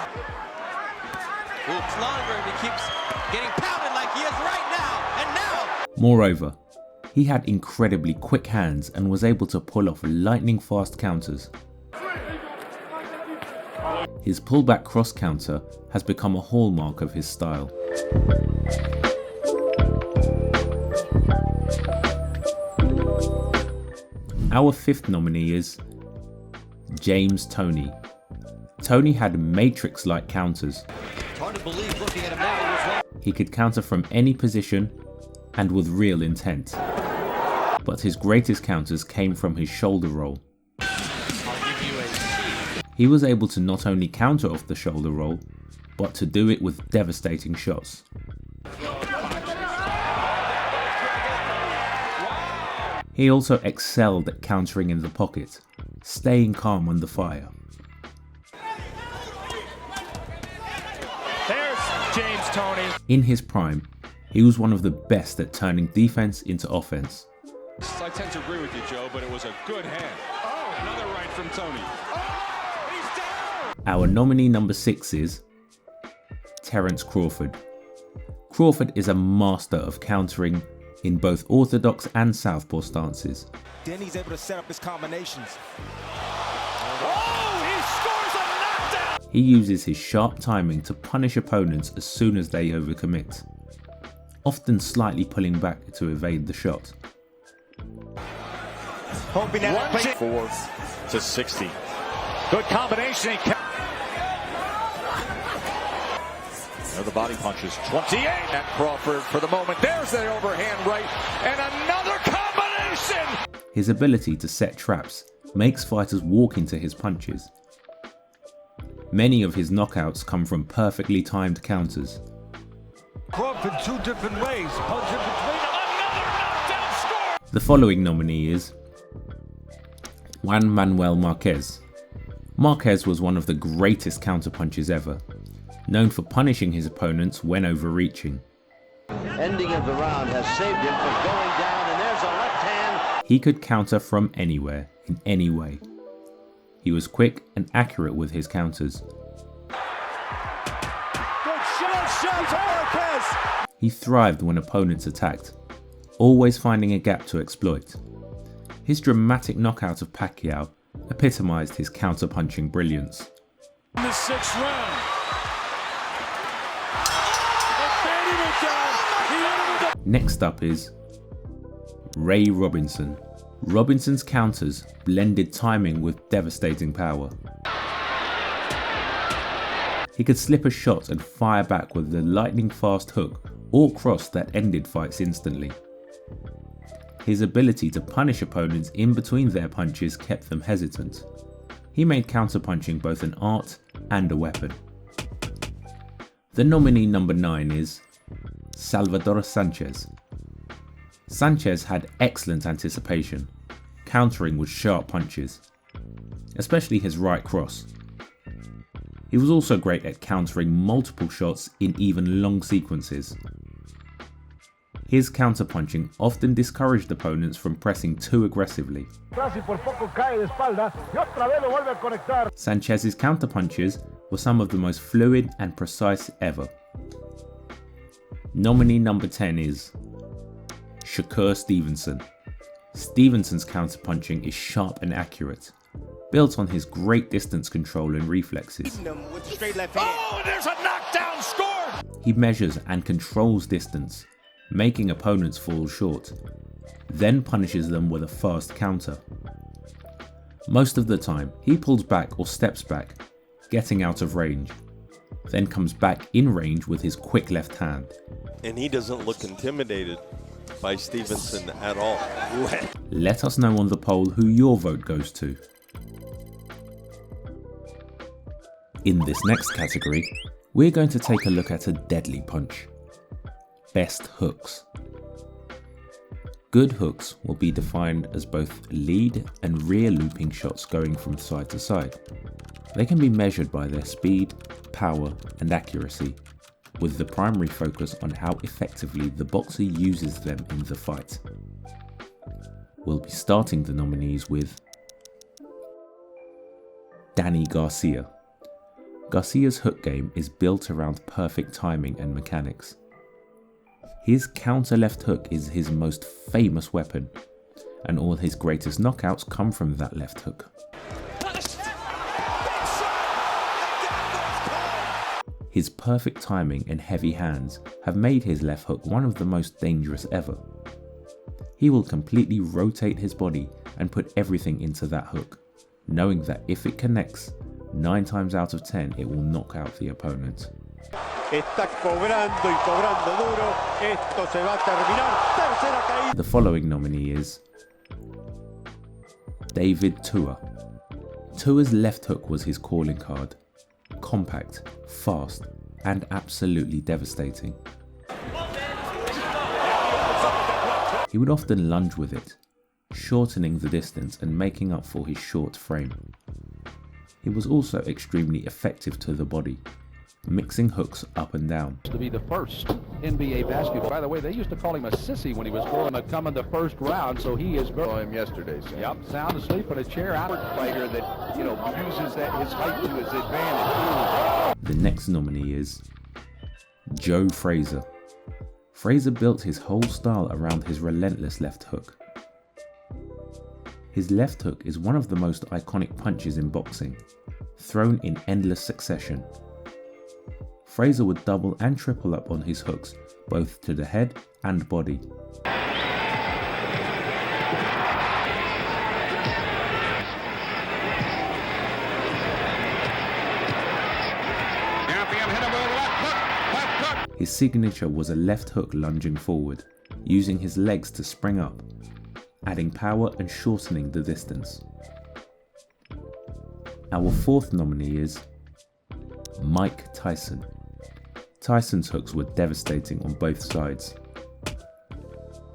Ooh, it's longer and he keeps getting pounded like he is right now. And now. Moreover, he had incredibly quick hands and was able to pull off lightning fast counters. His pullback cross counter has become a hallmark of his style. Our fifth nominee is James Toney. Toney had matrix-like counters. It's hard to believe looking at him now. He could counter from any position and with real intent. But his greatest counters came from his shoulder roll. He was able to not only counter off the shoulder roll, but to do it with devastating shots. He also excelled at countering in the pocket, staying calm under fire. There's James Toney. In his prime, he was one of the best at turning defense into offense. I tend to agree with you, Joe, but it was a good hand. Oh, another right from Toney. Oh, he's down! Our nominee number 6 is Terence Crawford. Crawford is a master of countering in both orthodox and southpaw stances. Then he's able to set up his combinations. Oh, he scores a knockdown! He uses his sharp timing to punish opponents as soon as they overcommit, often slightly pulling back to evade the shot. Hoping that 4 to 60. Good combination. The body punches. 28 at Crawford for the moment. There's the overhand right and another combination. His ability to set traps makes fighters walk into his punches. Many of his knockouts come from perfectly timed counters. Crawford 2 different ways. Punch in between. Another knockdown score. The following nominee is Juan Manuel Marquez. Marquez was one of the greatest counterpunchers ever, known for punishing his opponents when overreaching. Ending of the round has saved him from going down, and there's a left hand. He could counter from anywhere, in any way. He was quick and accurate with his counters. Good shot to Marquez. He thrived when opponents attacked, always finding a gap to exploit. His dramatic knockout of Pacquiao epitomized his counterpunching brilliance. In the 6th round. Next up is Ray Robinson. Robinson's counters blended timing with devastating power. He could slip a shot and fire back with a lightning fast hook or cross that ended fights instantly. His ability to punish opponents in between their punches kept them hesitant. He made counterpunching both an art and a weapon. The nominee number 9 is Salvador Sanchez. Sanchez had excellent anticipation, countering with sharp punches, especially his right cross. He was also great at countering multiple shots in even long sequences. His counterpunching often discouraged opponents from pressing too aggressively. Sanchez's counterpunches were some of the most fluid and precise ever. Nominee number 10 is Shakur Stevenson. Stevenson's counterpunching is sharp and accurate. built on his great distance control and reflexes. Oh, there's a knockdown scored! He measures and controls distance, making opponents fall short, then punishes them with a fast counter. Most of the time, he pulls back or steps back, getting out of range, then comes back in range with his quick left hand. And he doesn't look intimidated by Stevenson at all. Let us know on the poll who your vote goes to. In this next category, we're going to take a look at a deadly punch. Best hooks. Good hooks will be defined as both lead and rear looping shots going from side to side. They can be measured by their speed, power and accuracy, with the primary focus on how effectively the boxer uses them in the fight. We'll be starting the nominees with Danny Garcia. Garcia's hook game is built around perfect timing and mechanics. His counter left hook is his most famous weapon, and all his greatest knockouts come from that left hook. His perfect timing and heavy hands have made his left hook one of the most dangerous ever. He will completely rotate his body and put everything into that hook, knowing that if it connects, 9 times out of 10 it will knock out the opponent. The following nominee is David Tua. Tua's left hook was his calling card. Compact, fast, and absolutely devastating. He would often lunge with it, shortening the distance and making up for his short frame. He was also extremely effective to the body, mixing hooks up and down. To be the first NBA basketball. By the way, they used to call him a sissy when he was going to come in the first round, so he is very... Saw him yesterday, Sam. Yep, sound asleep in a chair. Out fighter that, uses his height to his advantage. The next nominee is Joe Frazier. Frazier built his whole style around his relentless left hook. His left hook is one of the most iconic punches in boxing, thrown in endless succession. Frazier would double and triple up on his hooks, both to the head and body. His signature was a left hook lunging forward, using his legs to spring up, adding power and shortening the distance. Our fourth nominee is Mike Tyson. Tyson's hooks were devastating on both sides,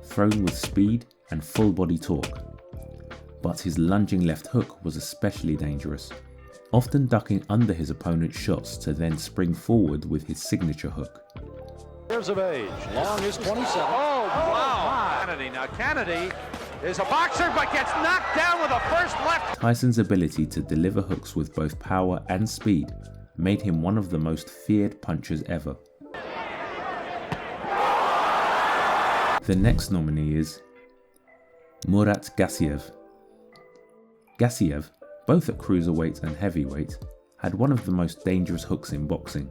thrown with speed and full body torque, but his lunging left hook was especially dangerous, often ducking under his opponent's shots to then spring forward with his signature hook. Years of age, long is 27. Oh, wow. Kennedy. Now, Kennedy is a boxer, but gets knocked down with a first left. Tyson's ability to deliver hooks with both power and speed made him one of the most feared punchers ever. The next nominee is Murat Gassiev. Gassiev, both at cruiserweight and heavyweight, had one of the most dangerous hooks in boxing.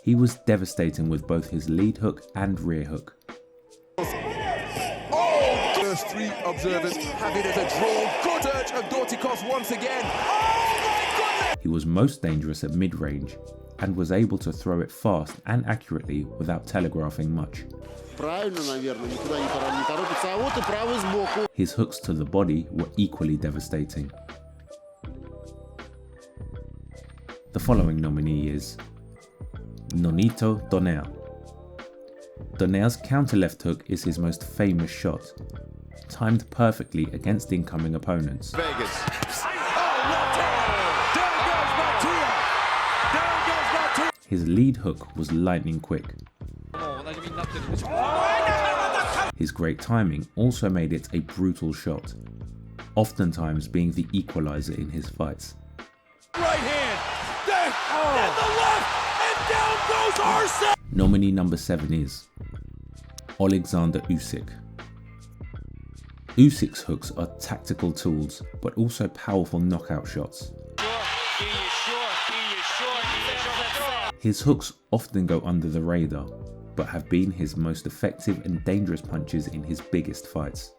He was devastating with both his lead hook and rear hook. First 3 observers have it as a draw. Good urge of Dortikov once again. Oh my goodness! He was most dangerous at mid-range and was able to throw it fast and accurately without telegraphing much. His hooks to the body were equally devastating. The following nominee is Nonito Donaire. Donaire's counter left hook is his most famous shot, timed perfectly against incoming opponents. Vegas. His lead hook was lightning quick. His great timing also made it a brutal shot, oftentimes being the equalizer in his fights. Right hand, then the left, and down goes Arce. Nominee number 7 is Alexander Usyk. Usyk's hooks are tactical tools, but also powerful knockout shots. His hooks often go under the radar, but have been his most effective and dangerous punches in his biggest fights.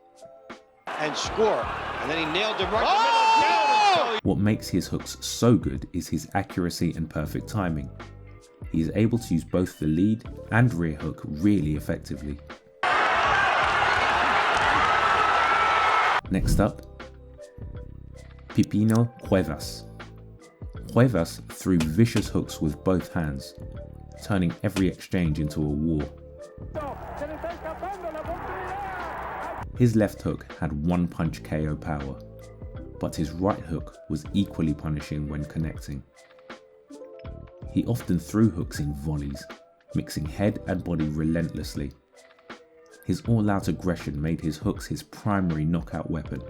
And score. And then he nailed him right in the middle. Down. What makes his hooks so good is his accuracy and perfect timing. He is able to use both the lead and rear hook really effectively. Next up, Pipino Cuevas. Cuevas threw vicious hooks with both hands, turning every exchange into a war. His left hook had one punch KO power, but his right hook was equally punishing when connecting. He often threw hooks in volleys, mixing head and body relentlessly. His all-out aggression made his hooks his primary knockout weapon.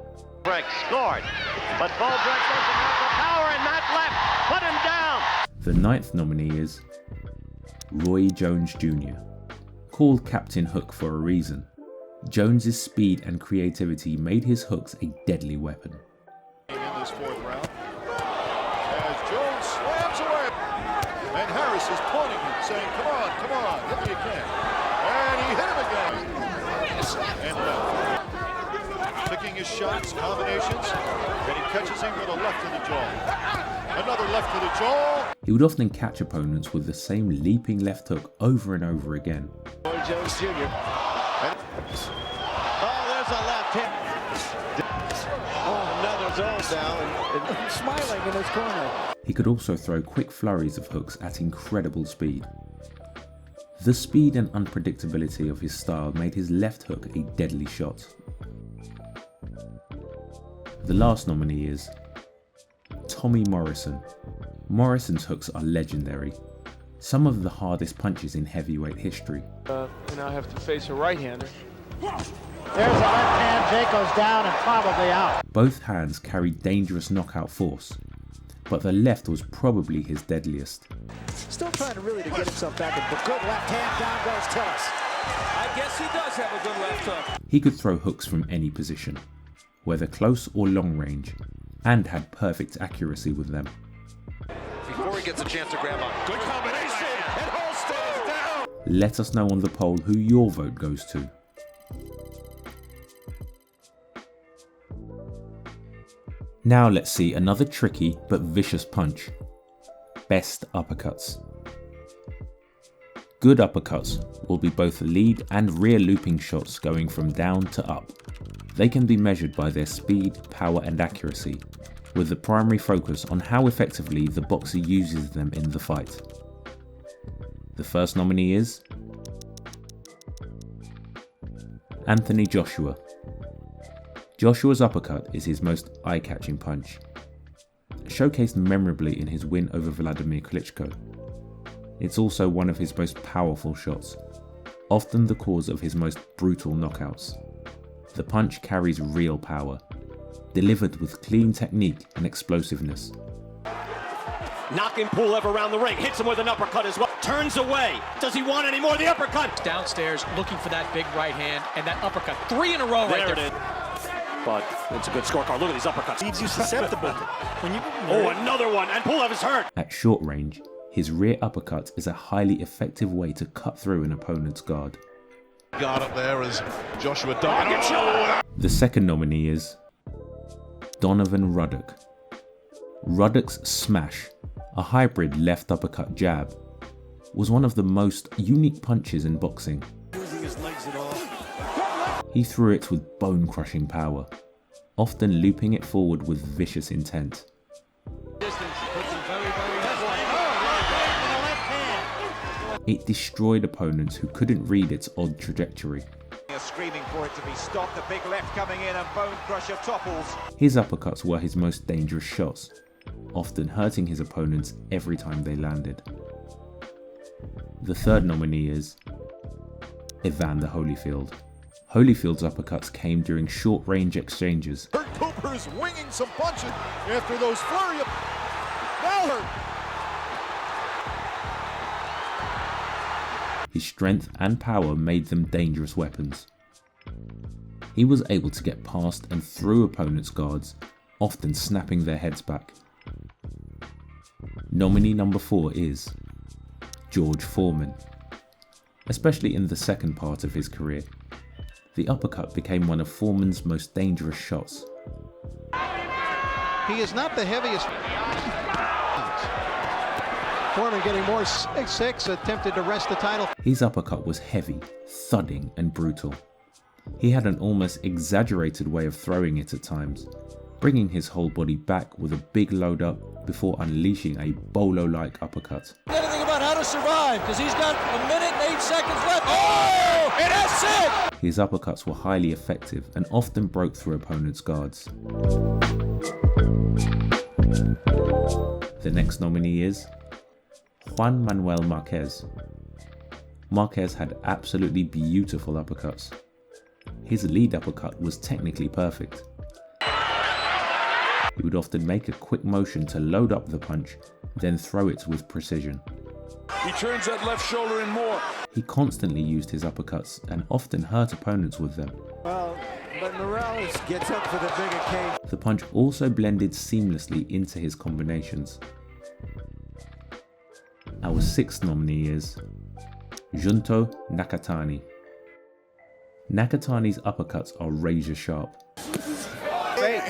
Break scored, but Baldrek doesn't have the power in that left. Put him down. The 9th nominee is Roy Jones Jr. Called Captain Hook for a reason, Jones's speed and creativity made his hooks a deadly weapon. In this 4th round, as Jones slams away, and Harris is taunting him, saying, come on, hit me again. And he hit him again. And left. Picking his shots, combinations, and he catches him with a left to the jaw. Another left to the jaw. He would often catch opponents with the same leaping left hook over and over again. Roy Jones Jr. Oh, there's a left hit. Oh, another zone down. And smiling in his corner. He could also throw quick flurries of hooks at incredible speed. The speed and unpredictability of his style made his left hook a deadly shot. The last nominee is Tommy Morrison. Morrison's hooks are legendary, some of the hardest punches in heavyweight history. And I have to face a right-hander. There's a left hand, Jake goes down and probably out. Both hands carried dangerous knockout force, but the left was probably his deadliest. Still trying to really get himself back, but good left hand, down goes Tillis. I guess he does have a good left hook. He could throw hooks from any position, whether close or long range, and had perfect accuracy with them. Before he gets a chance to grab on. Good combination, and Hall stays down. Let us know on the poll who your vote goes to. Now let's see another tricky but vicious punch. Best uppercuts. Good uppercuts will be both lead and rear looping shots going from down to up. They can be measured by their speed, power and accuracy, with the primary focus on how effectively the boxer uses them in the fight. The first nominee is Anthony Joshua. Joshua's uppercut is his most eye-catching punch, showcased memorably in his win over Vladimir Klitschko. It's also one of his most powerful shots, often the cause of his most brutal knockouts. The punch carries real power, delivered with clean technique and explosiveness. Knocking Pulev around the ring, hits him with an uppercut as well, turns away. Does he want any more of the uppercut? Downstairs, looking for that big right hand and that uppercut. 3 in a row right there. It is. But it's a good scorecard. Look at these uppercuts. Leaves you susceptible. Oh, another one, and Pulev is hurt. At short range, his rear uppercut is a highly effective way to cut through an opponent's guard. Guard up there as Joshua died. The second nominee is Donovan Ruddock. Ruddock's smash, a hybrid left uppercut jab, was one of the most unique punches in boxing. Using his legs at all. He threw it with bone-crushing power, often looping it forward with vicious intent. It destroyed opponents who couldn't read its odd trajectory. Screaming for it to be stopped, the big left coming in and Bone Crusher topples. His uppercuts were his most dangerous shots, often hurting his opponents every time they landed. The third nominee is Evander Holyfield. Holyfield's uppercuts came during short-range exchanges. Hurt Cooper is winging some punches after those flurry of... Now Hurt! His strength and power made them dangerous weapons. He was able to get past and through opponents' guards, often snapping their heads back. Nominee number 4 is George Foreman. Especially in the second part of his career, the uppercut became one of Foreman's most dangerous shots. He is not the heaviest. Foreman getting more 6'6", attempted to wrest the title. His uppercut was heavy, thudding and brutal. He had an almost exaggerated way of throwing it at times, bringing his whole body back with a big load up before unleashing a bolo-like uppercut. Anything about how to survive, because he's got 1 minute and 8 seconds left. Oh, and that's it! His uppercuts were highly effective and often broke through opponents' guards. The next nominee is Juan Manuel Marquez. Marquez had absolutely beautiful uppercuts. His lead uppercut was technically perfect. He would often make a quick motion to load up the punch, then throw it with precision. He turns that left shoulder in more. He constantly used his uppercuts and often hurt opponents with them. Well, but Morales gets up for the big occasion. The punch also blended seamlessly into his combinations. Our 6th nominee is Junto Nakatani. Nakatani's uppercuts are razor sharp.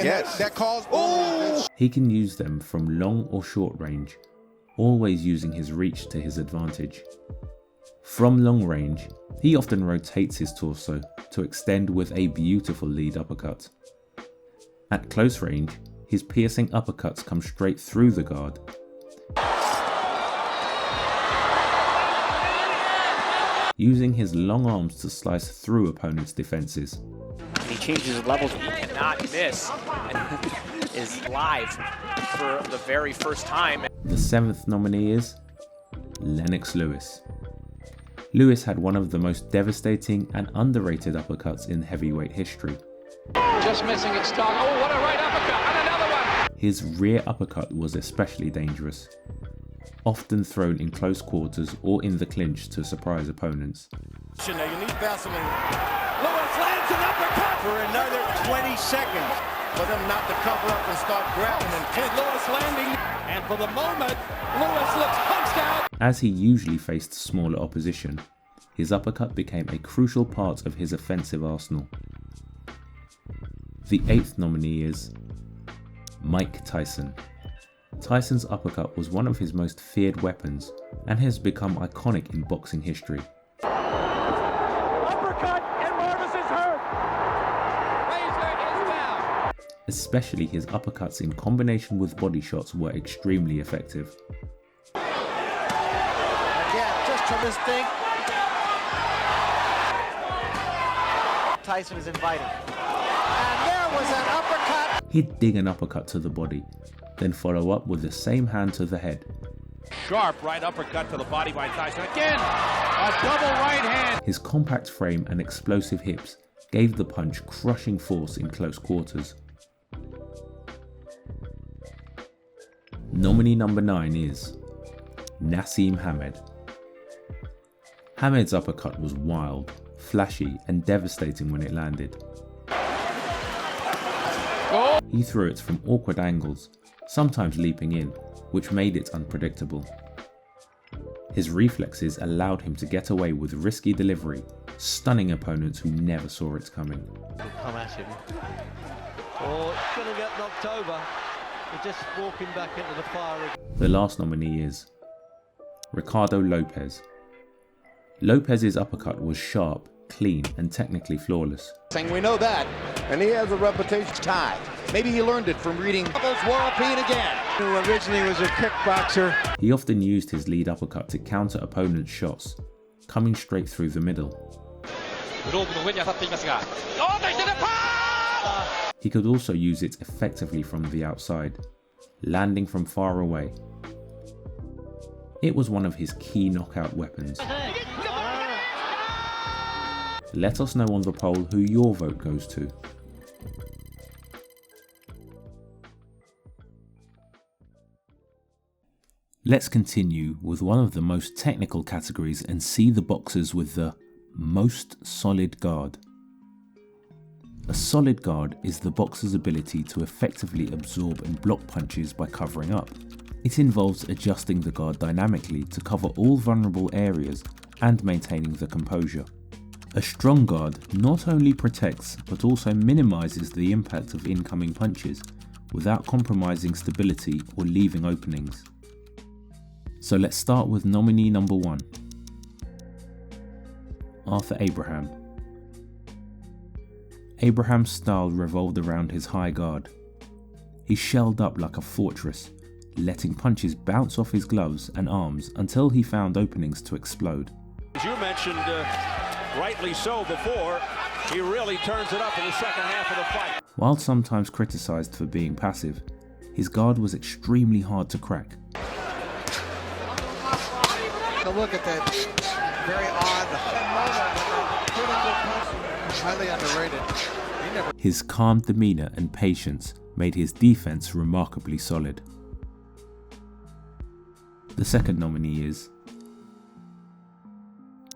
Yes. That calls. Oh! He can use them from long or short range, always using his reach to his advantage. From long range, he often rotates his torso to extend with a beautiful lead uppercut. At close range, his piercing uppercuts come straight through the guard. Using his long arms to slice through opponents' defenses. He changes levels. He cannot miss and is live for the very first time. The 7th nominee is Lennox Lewis. Lewis had one of the most devastating and underrated uppercuts in heavyweight history. Just missing its target. Oh, what a right uppercut, and another one! His rear uppercut was especially dangerous, often thrown in close quarters or in the clinch to surprise opponents. Now you need Vaseline. Lewis lands an uppercut For another 20 seconds for them not to cover up and start grabbing and kicking. Lewis landing, and for the moment, Lewis looks punched out. As he usually faced smaller opposition, his uppercut became a crucial part of his offensive arsenal. The 8th nominee is Mike Tyson. Tyson's uppercut was one of his most feared weapons and has become iconic in boxing history. Uppercut, and Marvis is hurt. Razor is down. Especially his uppercuts in combination with body shots were extremely effective. again, just from this thing. Tyson is inviting. And there was an uppercut. He'd dig an uppercut to the body, then follow up with the same hand to the head. Sharp right uppercut to the body by Tyson. Again, a double right hand. His compact frame and explosive hips gave the punch crushing force in close quarters. Nominee number 9 is Naseem Hamed. Hamed's uppercut was wild, flashy and devastating when it landed. Oh. He threw it from awkward angles, sometimes leaping in, which made it unpredictable. His reflexes allowed him to get away with risky delivery, stunning opponents who never saw it coming. Come at him. Oh, it's going to get knocked over. We're just walking back into the fire. The last nominee is Ricardo Lopez. Lopez's uppercut was sharp, clean and technically flawless. We know that. And he has a reputation tied. Maybe he learned it from reading Warpine again. Who originally was a kickboxer. He often used his lead uppercut to counter opponents' shots, coming straight through the middle. He could also use it effectively from the outside, landing from far away. It was one of his key knockout weapons. Let us know on the poll who your vote goes to. Let's continue with one of the most technical categories and see the boxers with the most solid guard. A solid guard is the boxer's ability to effectively absorb and block punches by covering up. It involves adjusting the guard dynamically to cover all vulnerable areas and maintaining the composure. A strong guard not only protects but also minimises the impact of incoming punches without compromising stability or leaving openings. So let's start with nominee number 1. Arthur Abraham. Abraham's style revolved around his high guard. He shelled up like a fortress, letting punches bounce off his gloves and arms until he found openings to explode. As you mentioned, rightly so before, he really turns it up in the second half of the fight. While sometimes criticised for being passive, his guard was extremely hard to crack. Look at that very odd critical punch, highly underrated. His calm demeanour and patience made his defence remarkably solid. The second nominee is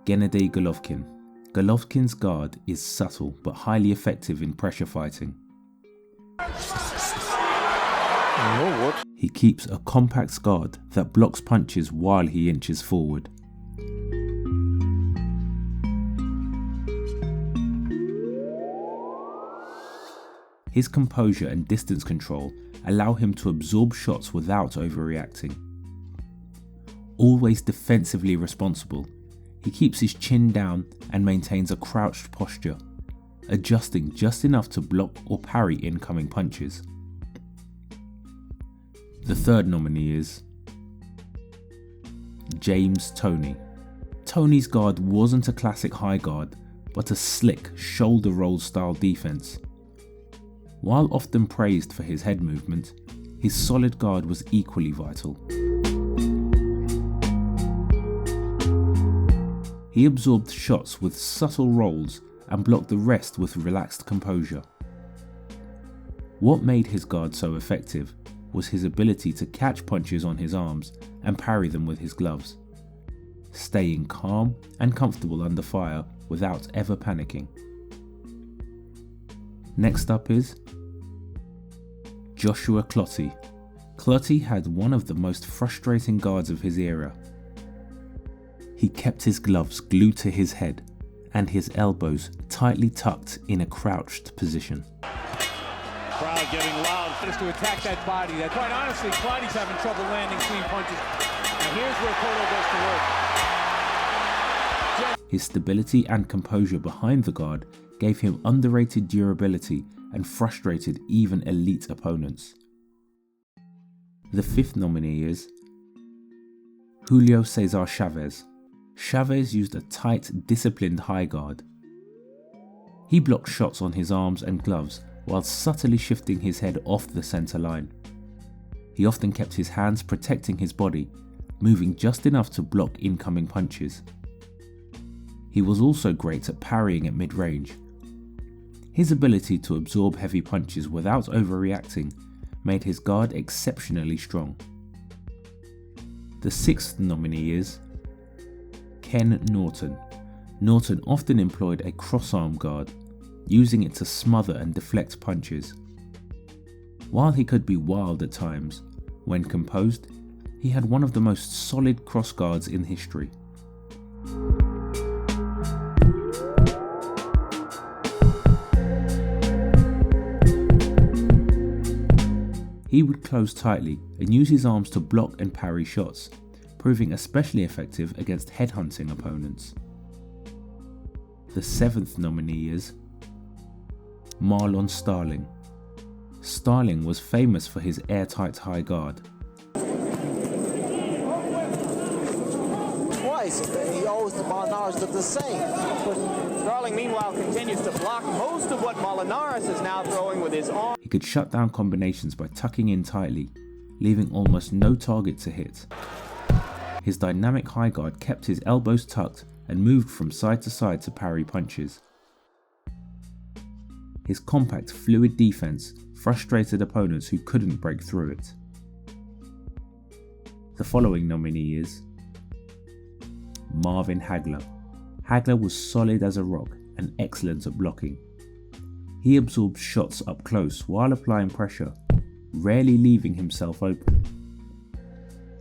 Gennady Golovkin. Golovkin's guard is subtle but highly effective in pressure fighting. He keeps a compact guard that blocks punches while he inches forward. His composure and distance control allow him to absorb shots without overreacting. Always defensively responsible, he keeps his chin down and maintains a crouched posture, adjusting just enough to block or parry incoming punches. The third nominee is James Toney. Toney's guard wasn't a classic high guard, but a slick shoulder roll style defense. While often praised for his head movement, his solid guard was equally vital. He absorbed shots with subtle rolls and blocked the rest with relaxed composure. What made his guard so effective was his ability to catch punches on his arms and parry them with his gloves, staying calm and comfortable under fire without ever panicking. Next up is Joshua Clottey. Clottey had one of the most frustrating guards of his era. He kept his gloves glued to his head and his elbows tightly tucked in a crouched position. Crowd getting loud. Just to attack that body. That quite honestly, Clottey's having trouble landing clean punches. And here's where Cotto goes to work. His stability and composure behind the guard gave him underrated durability and frustrated even elite opponents. The fifth nominee is Julio Cesar Chavez. Chavez used a tight, disciplined high guard. He blocked shots on his arms and gloves while subtly shifting his head off the centre line. He often kept his hands protecting his body, moving just enough to block incoming punches. He was also great at parrying at mid-range. His ability to absorb heavy punches without overreacting made his guard exceptionally strong. The sixth nominee is Ken Norton. Norton often employed a cross-arm guard, using it to smother and deflect punches. While he could be wild at times, when composed, he had one of the most solid cross guards in history. He would close tightly and use his arms to block and parry shots, proving especially effective against headhunting opponents. The seventh nominee is Marlon Starling. Starling was famous for his airtight high guard. Twice, he owes to Molinari's the same. But Starling, meanwhile, continues to block most of what Molinari is now throwing with his arm. He could shut down combinations by tucking in tightly, leaving almost no target to hit. His dynamic high guard kept his elbows tucked and moved from side to side to parry punches. His compact, fluid defense frustrated opponents who couldn't break through it. The following nominee is Marvin Hagler. Hagler was solid as a rock and excellent at blocking. He absorbed shots up close while applying pressure, rarely leaving himself open.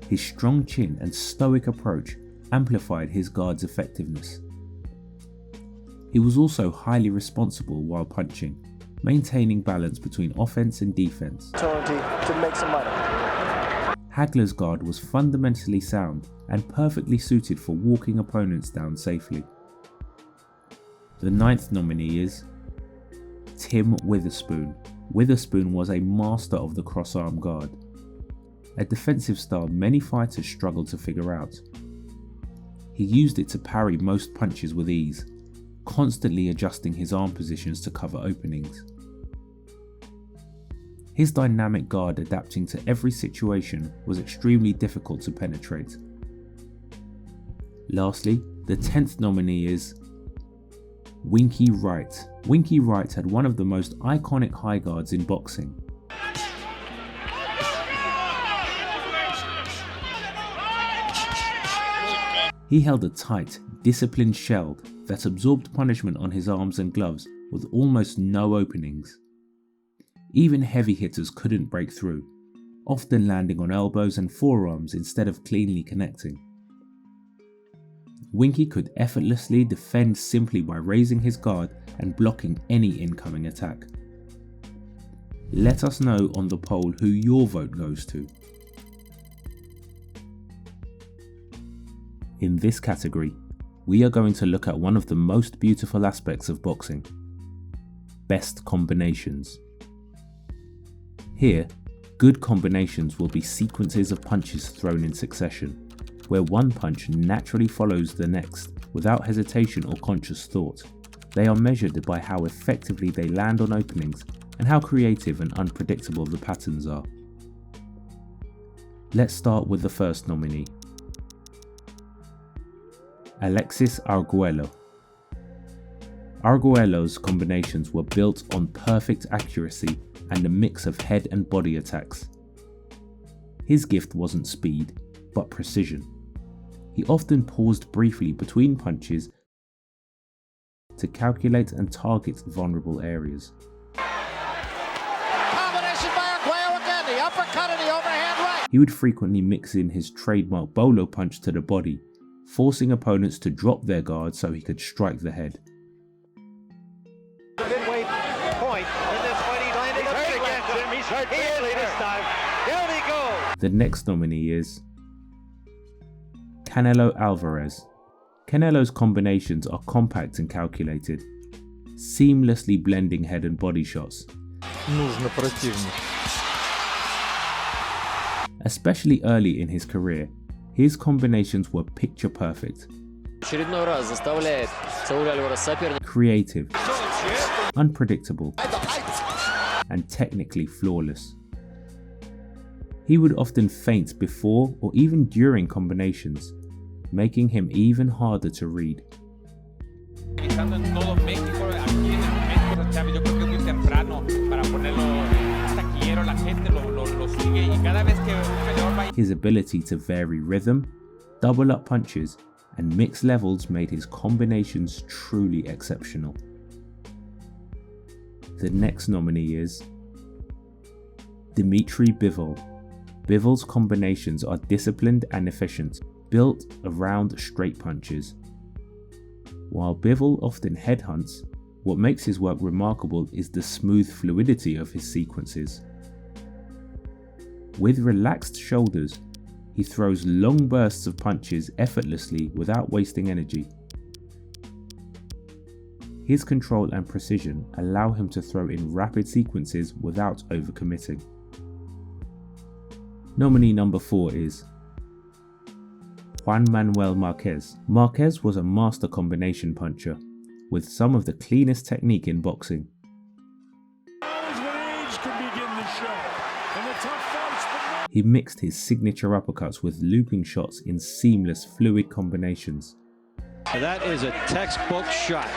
His strong chin and stoic approach amplified his guard's effectiveness. He was also highly responsible while punching, maintaining balance between offense and defense. To make some money. Hagler's guard was fundamentally sound and perfectly suited for walking opponents down safely. The 9th nominee is Tim Witherspoon. Witherspoon was a master of the cross-arm guard, a defensive style many fighters struggle to figure out. He used it to parry most punches with ease, constantly adjusting his arm positions to cover openings. His dynamic guard adapting to every situation was extremely difficult to penetrate. Lastly, the 10th nominee is Winky Wright. Winky Wright had one of the most iconic high guards in boxing. He held a tight, disciplined shell that absorbed punishment on his arms and gloves with almost no openings. Even heavy hitters couldn't break through, often landing on elbows and forearms instead of cleanly connecting. Winky could effortlessly defend simply by raising his guard and blocking any incoming attack. Let us know on the poll who your vote goes to. In this category, we are going to look at one of the most beautiful aspects of boxing: best combinations. Here, good combinations will be sequences of punches thrown in succession, where one punch naturally follows the next without hesitation or conscious thought. They are measured by how effectively they land on openings and how creative and unpredictable the patterns are. Let's start with the first nominee, Alexis Arguello. Arguello's combinations were built on perfect accuracy and a mix of head and body attacks. His gift wasn't speed, but precision. He often paused briefly between punches to calculate and target vulnerable areas. Combination by Arguello again, the uppercut and the overhand right. He would frequently mix in his trademark bolo punch to the body, forcing opponents to drop their guard so he could strike the head. Midway point in this fight, he landed a big against him. He's hurt badly this time. Down he goes. The next nominee is Canelo Alvarez. Canelo's combinations are compact and calculated, seamlessly blending head and body shots. Especially early in his career, his combinations were picture perfect. Creative, unpredictable, and technically flawless. He would often feint before or even during combinations, making him even harder to read. His ability to vary rhythm, double up punches, and mix levels made his combinations truly exceptional. The next nominee is Dmitry Bivol. Bivol's combinations are disciplined and efficient, built around straight punches. While Bivol often headhunts, what makes his work remarkable is the smooth fluidity of his sequences. With relaxed shoulders, he throws long bursts of punches effortlessly without wasting energy. His control and precision allow him to throw in rapid sequences without overcommitting. Nominee number 4 is Juan Manuel Marquez. Marquez was a master combination puncher, with some of the cleanest technique in boxing. He mixed his signature uppercuts with looping shots in seamless, fluid combinations. That is a textbook shot.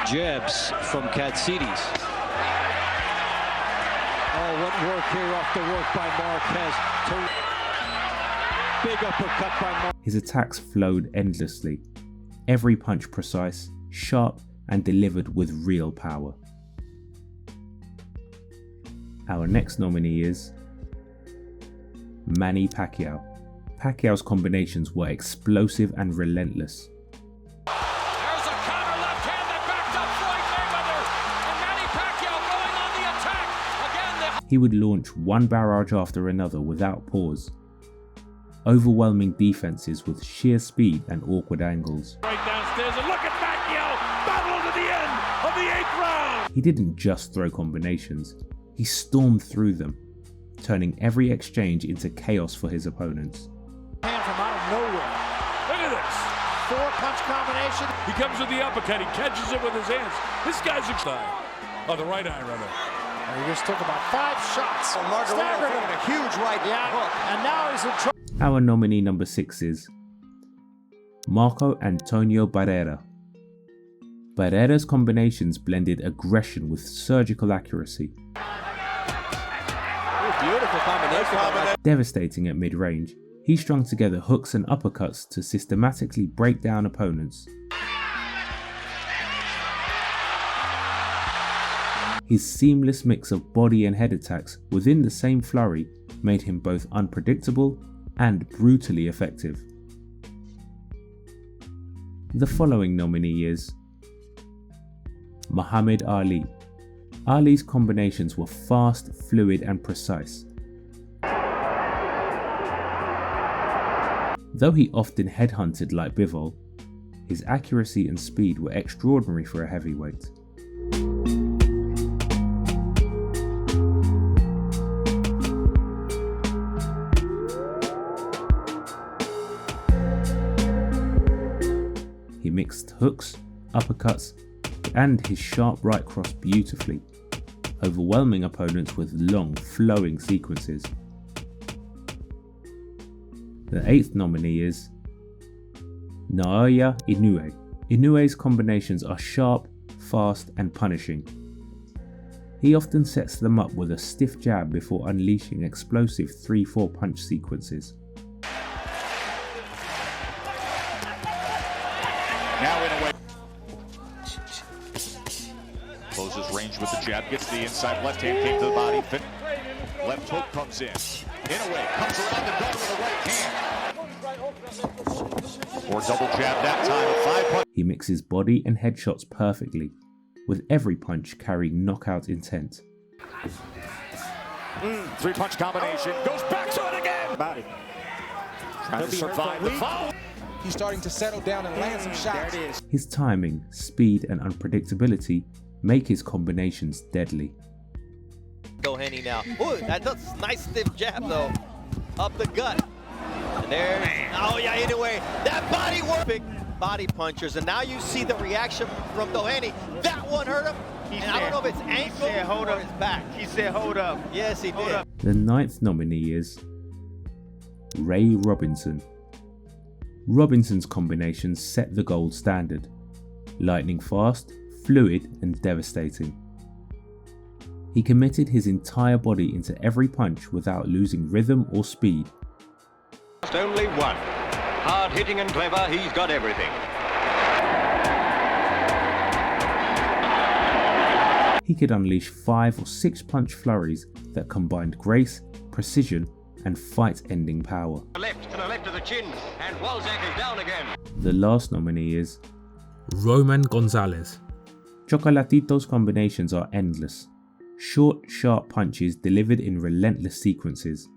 Jabs from Katsides. Oh, what work here off the work by Marquez. Big uppercut by Marquez. His attacks flowed endlessly, every punch precise, sharp, and delivered with real power. Our next nominee is Manny Pacquiao. Pacquiao's combinations were explosive and relentless. There's a counter left hand that backed up Floyd Mayweather. And Manny Pacquiao going on the attack. Again, He would launch one barrage after another without pause, overwhelming defenses with sheer speed and awkward angles. Right downstairs, and look at Pacquiao, battle to the end of the 8th round. He didn't just throw combinations, he stormed through them, turning every exchange into chaos for his opponents. Hand from out of nowhere. Look at this. 4-punch combination. He comes with the uppercut, he catches it with his hands. This guy's a style. Oh, the right eye runner. And he just took about 5 shots. Staggered him. A huge right hook. And now he's in trouble. Our nominee number 6 is Marco Antonio Barrera. Barrera's combinations blended aggression with surgical accuracy. Beautiful combination. Devastating at mid-range, he strung together hooks and uppercuts to systematically break down opponents. His seamless mix of body and head attacks within the same flurry made him both unpredictable and brutally effective. The following nominee is Muhammad Ali. Ali's combinations were fast, fluid and precise. Though he often headhunted like Bivol, his accuracy and speed were extraordinary for a heavyweight. He mixed hooks, uppercuts, and his sharp right cross beautifully, overwhelming opponents with long, flowing sequences. The 8th nominee is Naoya Inoue. Inoue's combinations are sharp, fast, and punishing. He often sets them up with a stiff jab before unleashing explosive 3-4 punch sequences. Now Inoue closes range with the jab, gets the inside left hand, came to the body, left hook comes in. Inoue comes around the gut with a right hand. Or double jab that time, a 5-punch. He mixes body and head shots perfectly, with every punch carrying knockout intent. 3-punch combination, goes back to it again. Body. Trying to survive the fall. He's starting to settle down and land some shots. There it is. His timing, speed and unpredictability make his combinations deadly. Doheny now. Ooh, that's a nice stiff jab though. Up the gut. And there. Oh yeah, anyway. That body work. Big body punchers. And now you see the reaction from Doheny. That one hurt him. And I don't know if it's ankle or his back. He said, hold up. Yes, he did. The 9th nominee is Ray Robinson. Robinson's combinations set the gold standard. Lightning fast, fluid and devastating. He committed his entire body into every punch without losing rhythm or speed. Just only one. Hard hitting and clever, he's got everything. He could unleash 5 or 6 punch flurries that combined grace, precision and fight-ending power. A left to the chin, and Walzak is down again. The last nominee is Roman Gonzalez. Chocolatito's combinations are endless. Short, sharp punches delivered in relentless sequences.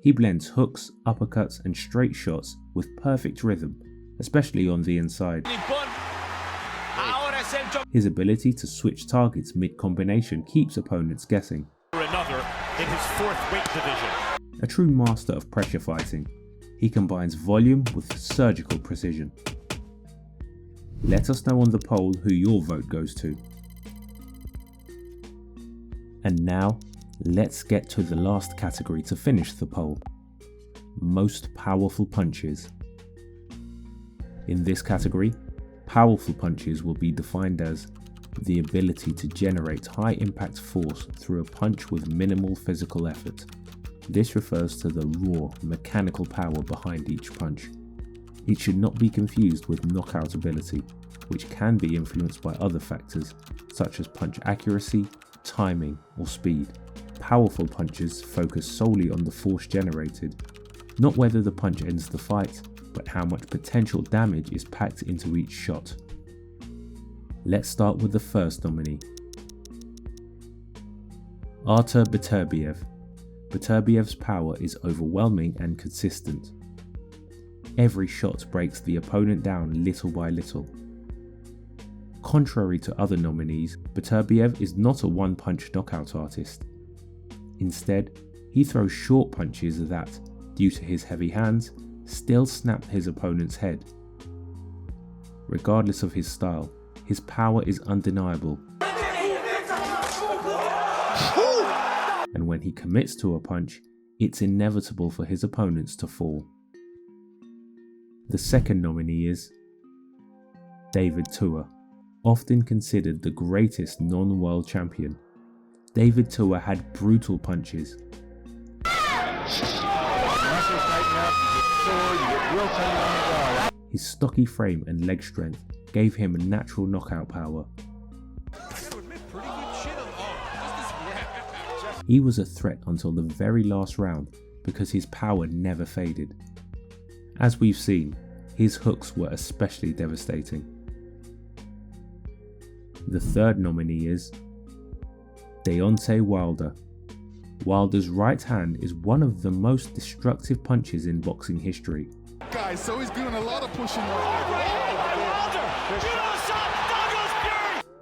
He blends hooks, uppercuts and straight shots with perfect rhythm, especially on the inside. His ability to switch targets mid-combination keeps opponents guessing. Another in his 4th weight division. A true master of pressure fighting, he combines volume with surgical precision. Let us know on the poll who your vote goes to. And now, let's get to the last category to finish the poll. Most powerful punches. In this category, powerful punches will be defined as the ability to generate high impact force through a punch with minimal physical effort. This refers to the raw, mechanical power behind each punch. It should not be confused with knockout ability. which can be influenced by other factors, such as punch accuracy, timing, or speed. Powerful punches focus solely on the force generated, not whether the punch ends the fight, but how much potential damage is packed into each shot. Let's start with the first nominee. Artur Beterbiev. Beterbiev's power is overwhelming and consistent. Every shot breaks the opponent down little by little. Contrary to other nominees, Beterbiev is not a one-punch knockout artist. Instead, he throws short punches that, due to his heavy hands, still snap his opponent's head. Regardless of his style, his power is undeniable. And when he commits to a punch, it's inevitable for his opponents to fall. The second nominee is David Tua, often considered the greatest non-world champion. David Tua had brutal punches. His stocky frame and leg strength gave him a natural knockout power. He was a threat until the very last round because his power never faded. As we've seen, his hooks were especially devastating. The third nominee is Deontay Wilder. Wilder's right hand is one of the most destructive punches in boxing history. Guys, so he's doing a lot of pushing.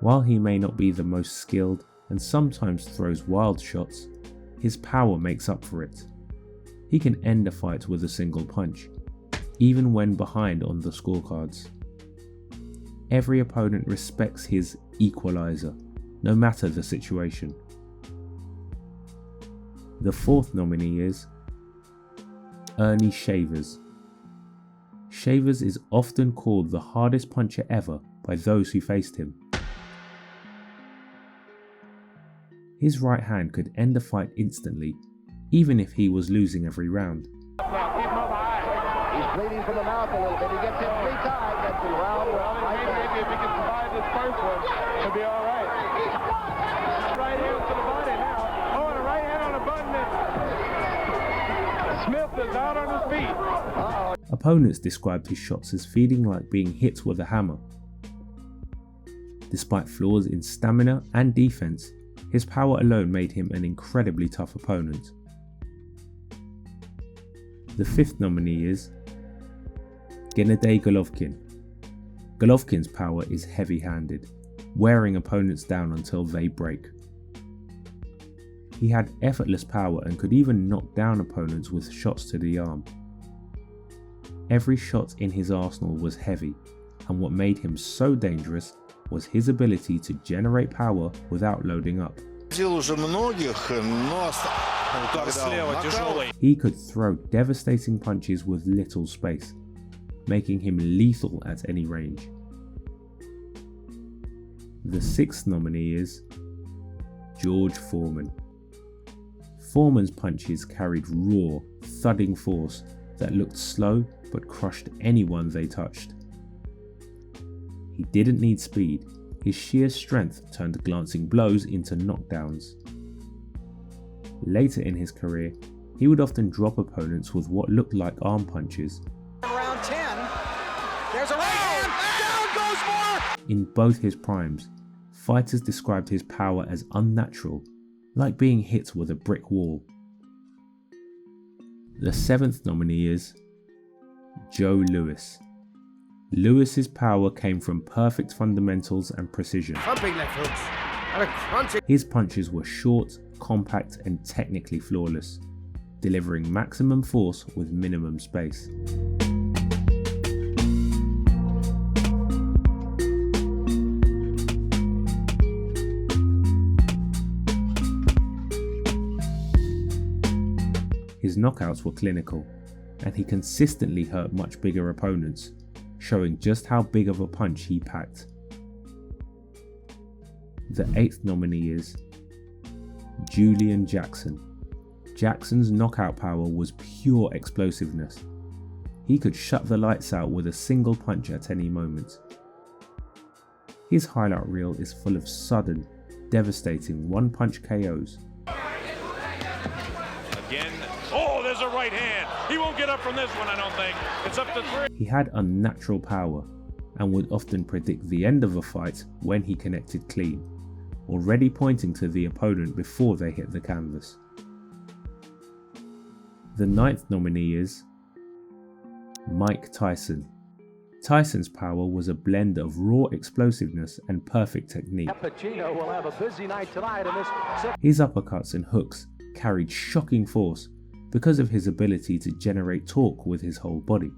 While he may not be the most skilled and sometimes throws wild shots, his power makes up for it. He can end a fight with a single punch, even when behind on the scorecards. Every opponent respects his equalizer, no matter the situation. The fourth nominee is Ernie Shavers. Shavers is often called the hardest puncher ever by those who faced him. His right hand could end a fight instantly, even if he was losing every round. He's bleeding from the mouth a little bit. He gets hit 3 times. That's in round 1. Maybe if he can survive this first one, he'll be all right. Right hand to the body now. Oh, and a right hand on the button. Smith is out on his feet. Uh-oh. Opponents described his shots as feeling like being hit with a hammer. Despite flaws in stamina and defense, his power alone made him an incredibly tough opponent. The fifth nominee is Gennady Golovkin. Golovkin's power is heavy-handed, wearing opponents down until they break. He had effortless power and could even knock down opponents with shots to the arm. Every shot in his arsenal was heavy, and what made him so dangerous was his ability to generate power without loading up. He could throw devastating punches with little space, making him lethal at any range. The sixth nominee is George Foreman. Foreman's punches carried raw, thudding force that looked slow but crushed anyone they touched. He didn't need speed, his sheer strength turned glancing blows into knockdowns. Later in his career, he would often drop opponents with what looked like arm punches. Round 10. There's a right hand. Down goes more. In both his primes, fighters described his power as unnatural, like being hit with a brick wall. The seventh nominee is Joe Louis. Lewis's power came from perfect fundamentals and precision. His punches were short, compact, and technically flawless, delivering maximum force with minimum space. His knockouts were clinical, and he consistently hurt much bigger opponents, showing just how big of a punch he packed. The eighth nominee is Julian Jackson. Jackson's knockout power was pure explosiveness. He could shut the lights out with a single punch at any moment. His highlight reel is full of sudden, devastating one-punch KOs. Again, oh, there's a right hand. He won't get up from this one, I don't think. It's up to 3. He had unnatural power and would often predict the end of a fight when he connected clean, already pointing to the opponent before they hit the canvas. The 9th nominee is Mike Tyson. Tyson's power was a blend of raw explosiveness and perfect technique. Pacino will have a busy night tonight in this. His uppercuts and hooks carried shocking force because of his ability to generate torque with his whole body.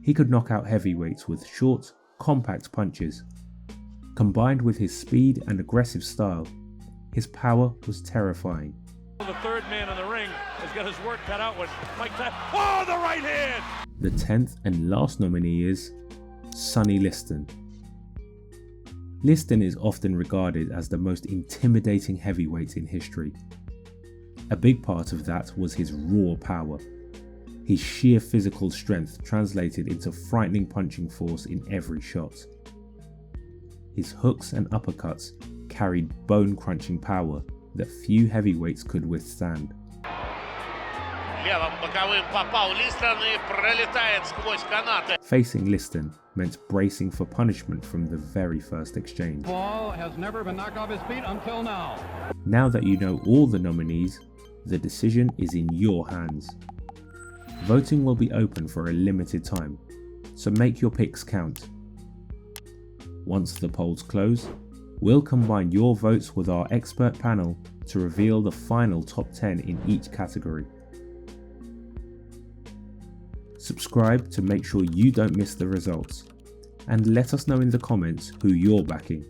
He could knock out heavyweights with short, compact punches. Combined with his speed and aggressive style, his power was terrifying. The third man in the ring has got his work cut out with Mike Tyson. Oh, the right hand! The 10th and last nominee is Sonny Liston. Liston is often regarded as the most intimidating heavyweight in history. A big part of that was his raw power. His sheer physical strength translated into frightening punching force in every shot. His hooks and uppercuts carried bone-crunching power that few heavyweights could withstand. Facing Liston meant bracing for punishment from the very first exchange. Paul has never been knocked off his feet until now. Now that you know all the nominees, the decision is in your hands. Voting will be open for a limited time, so make your picks count. Once the polls close, we'll combine your votes with our expert panel to reveal the final top 10 in each category. Subscribe to make sure you don't miss the results, and let us know in the comments who you're backing.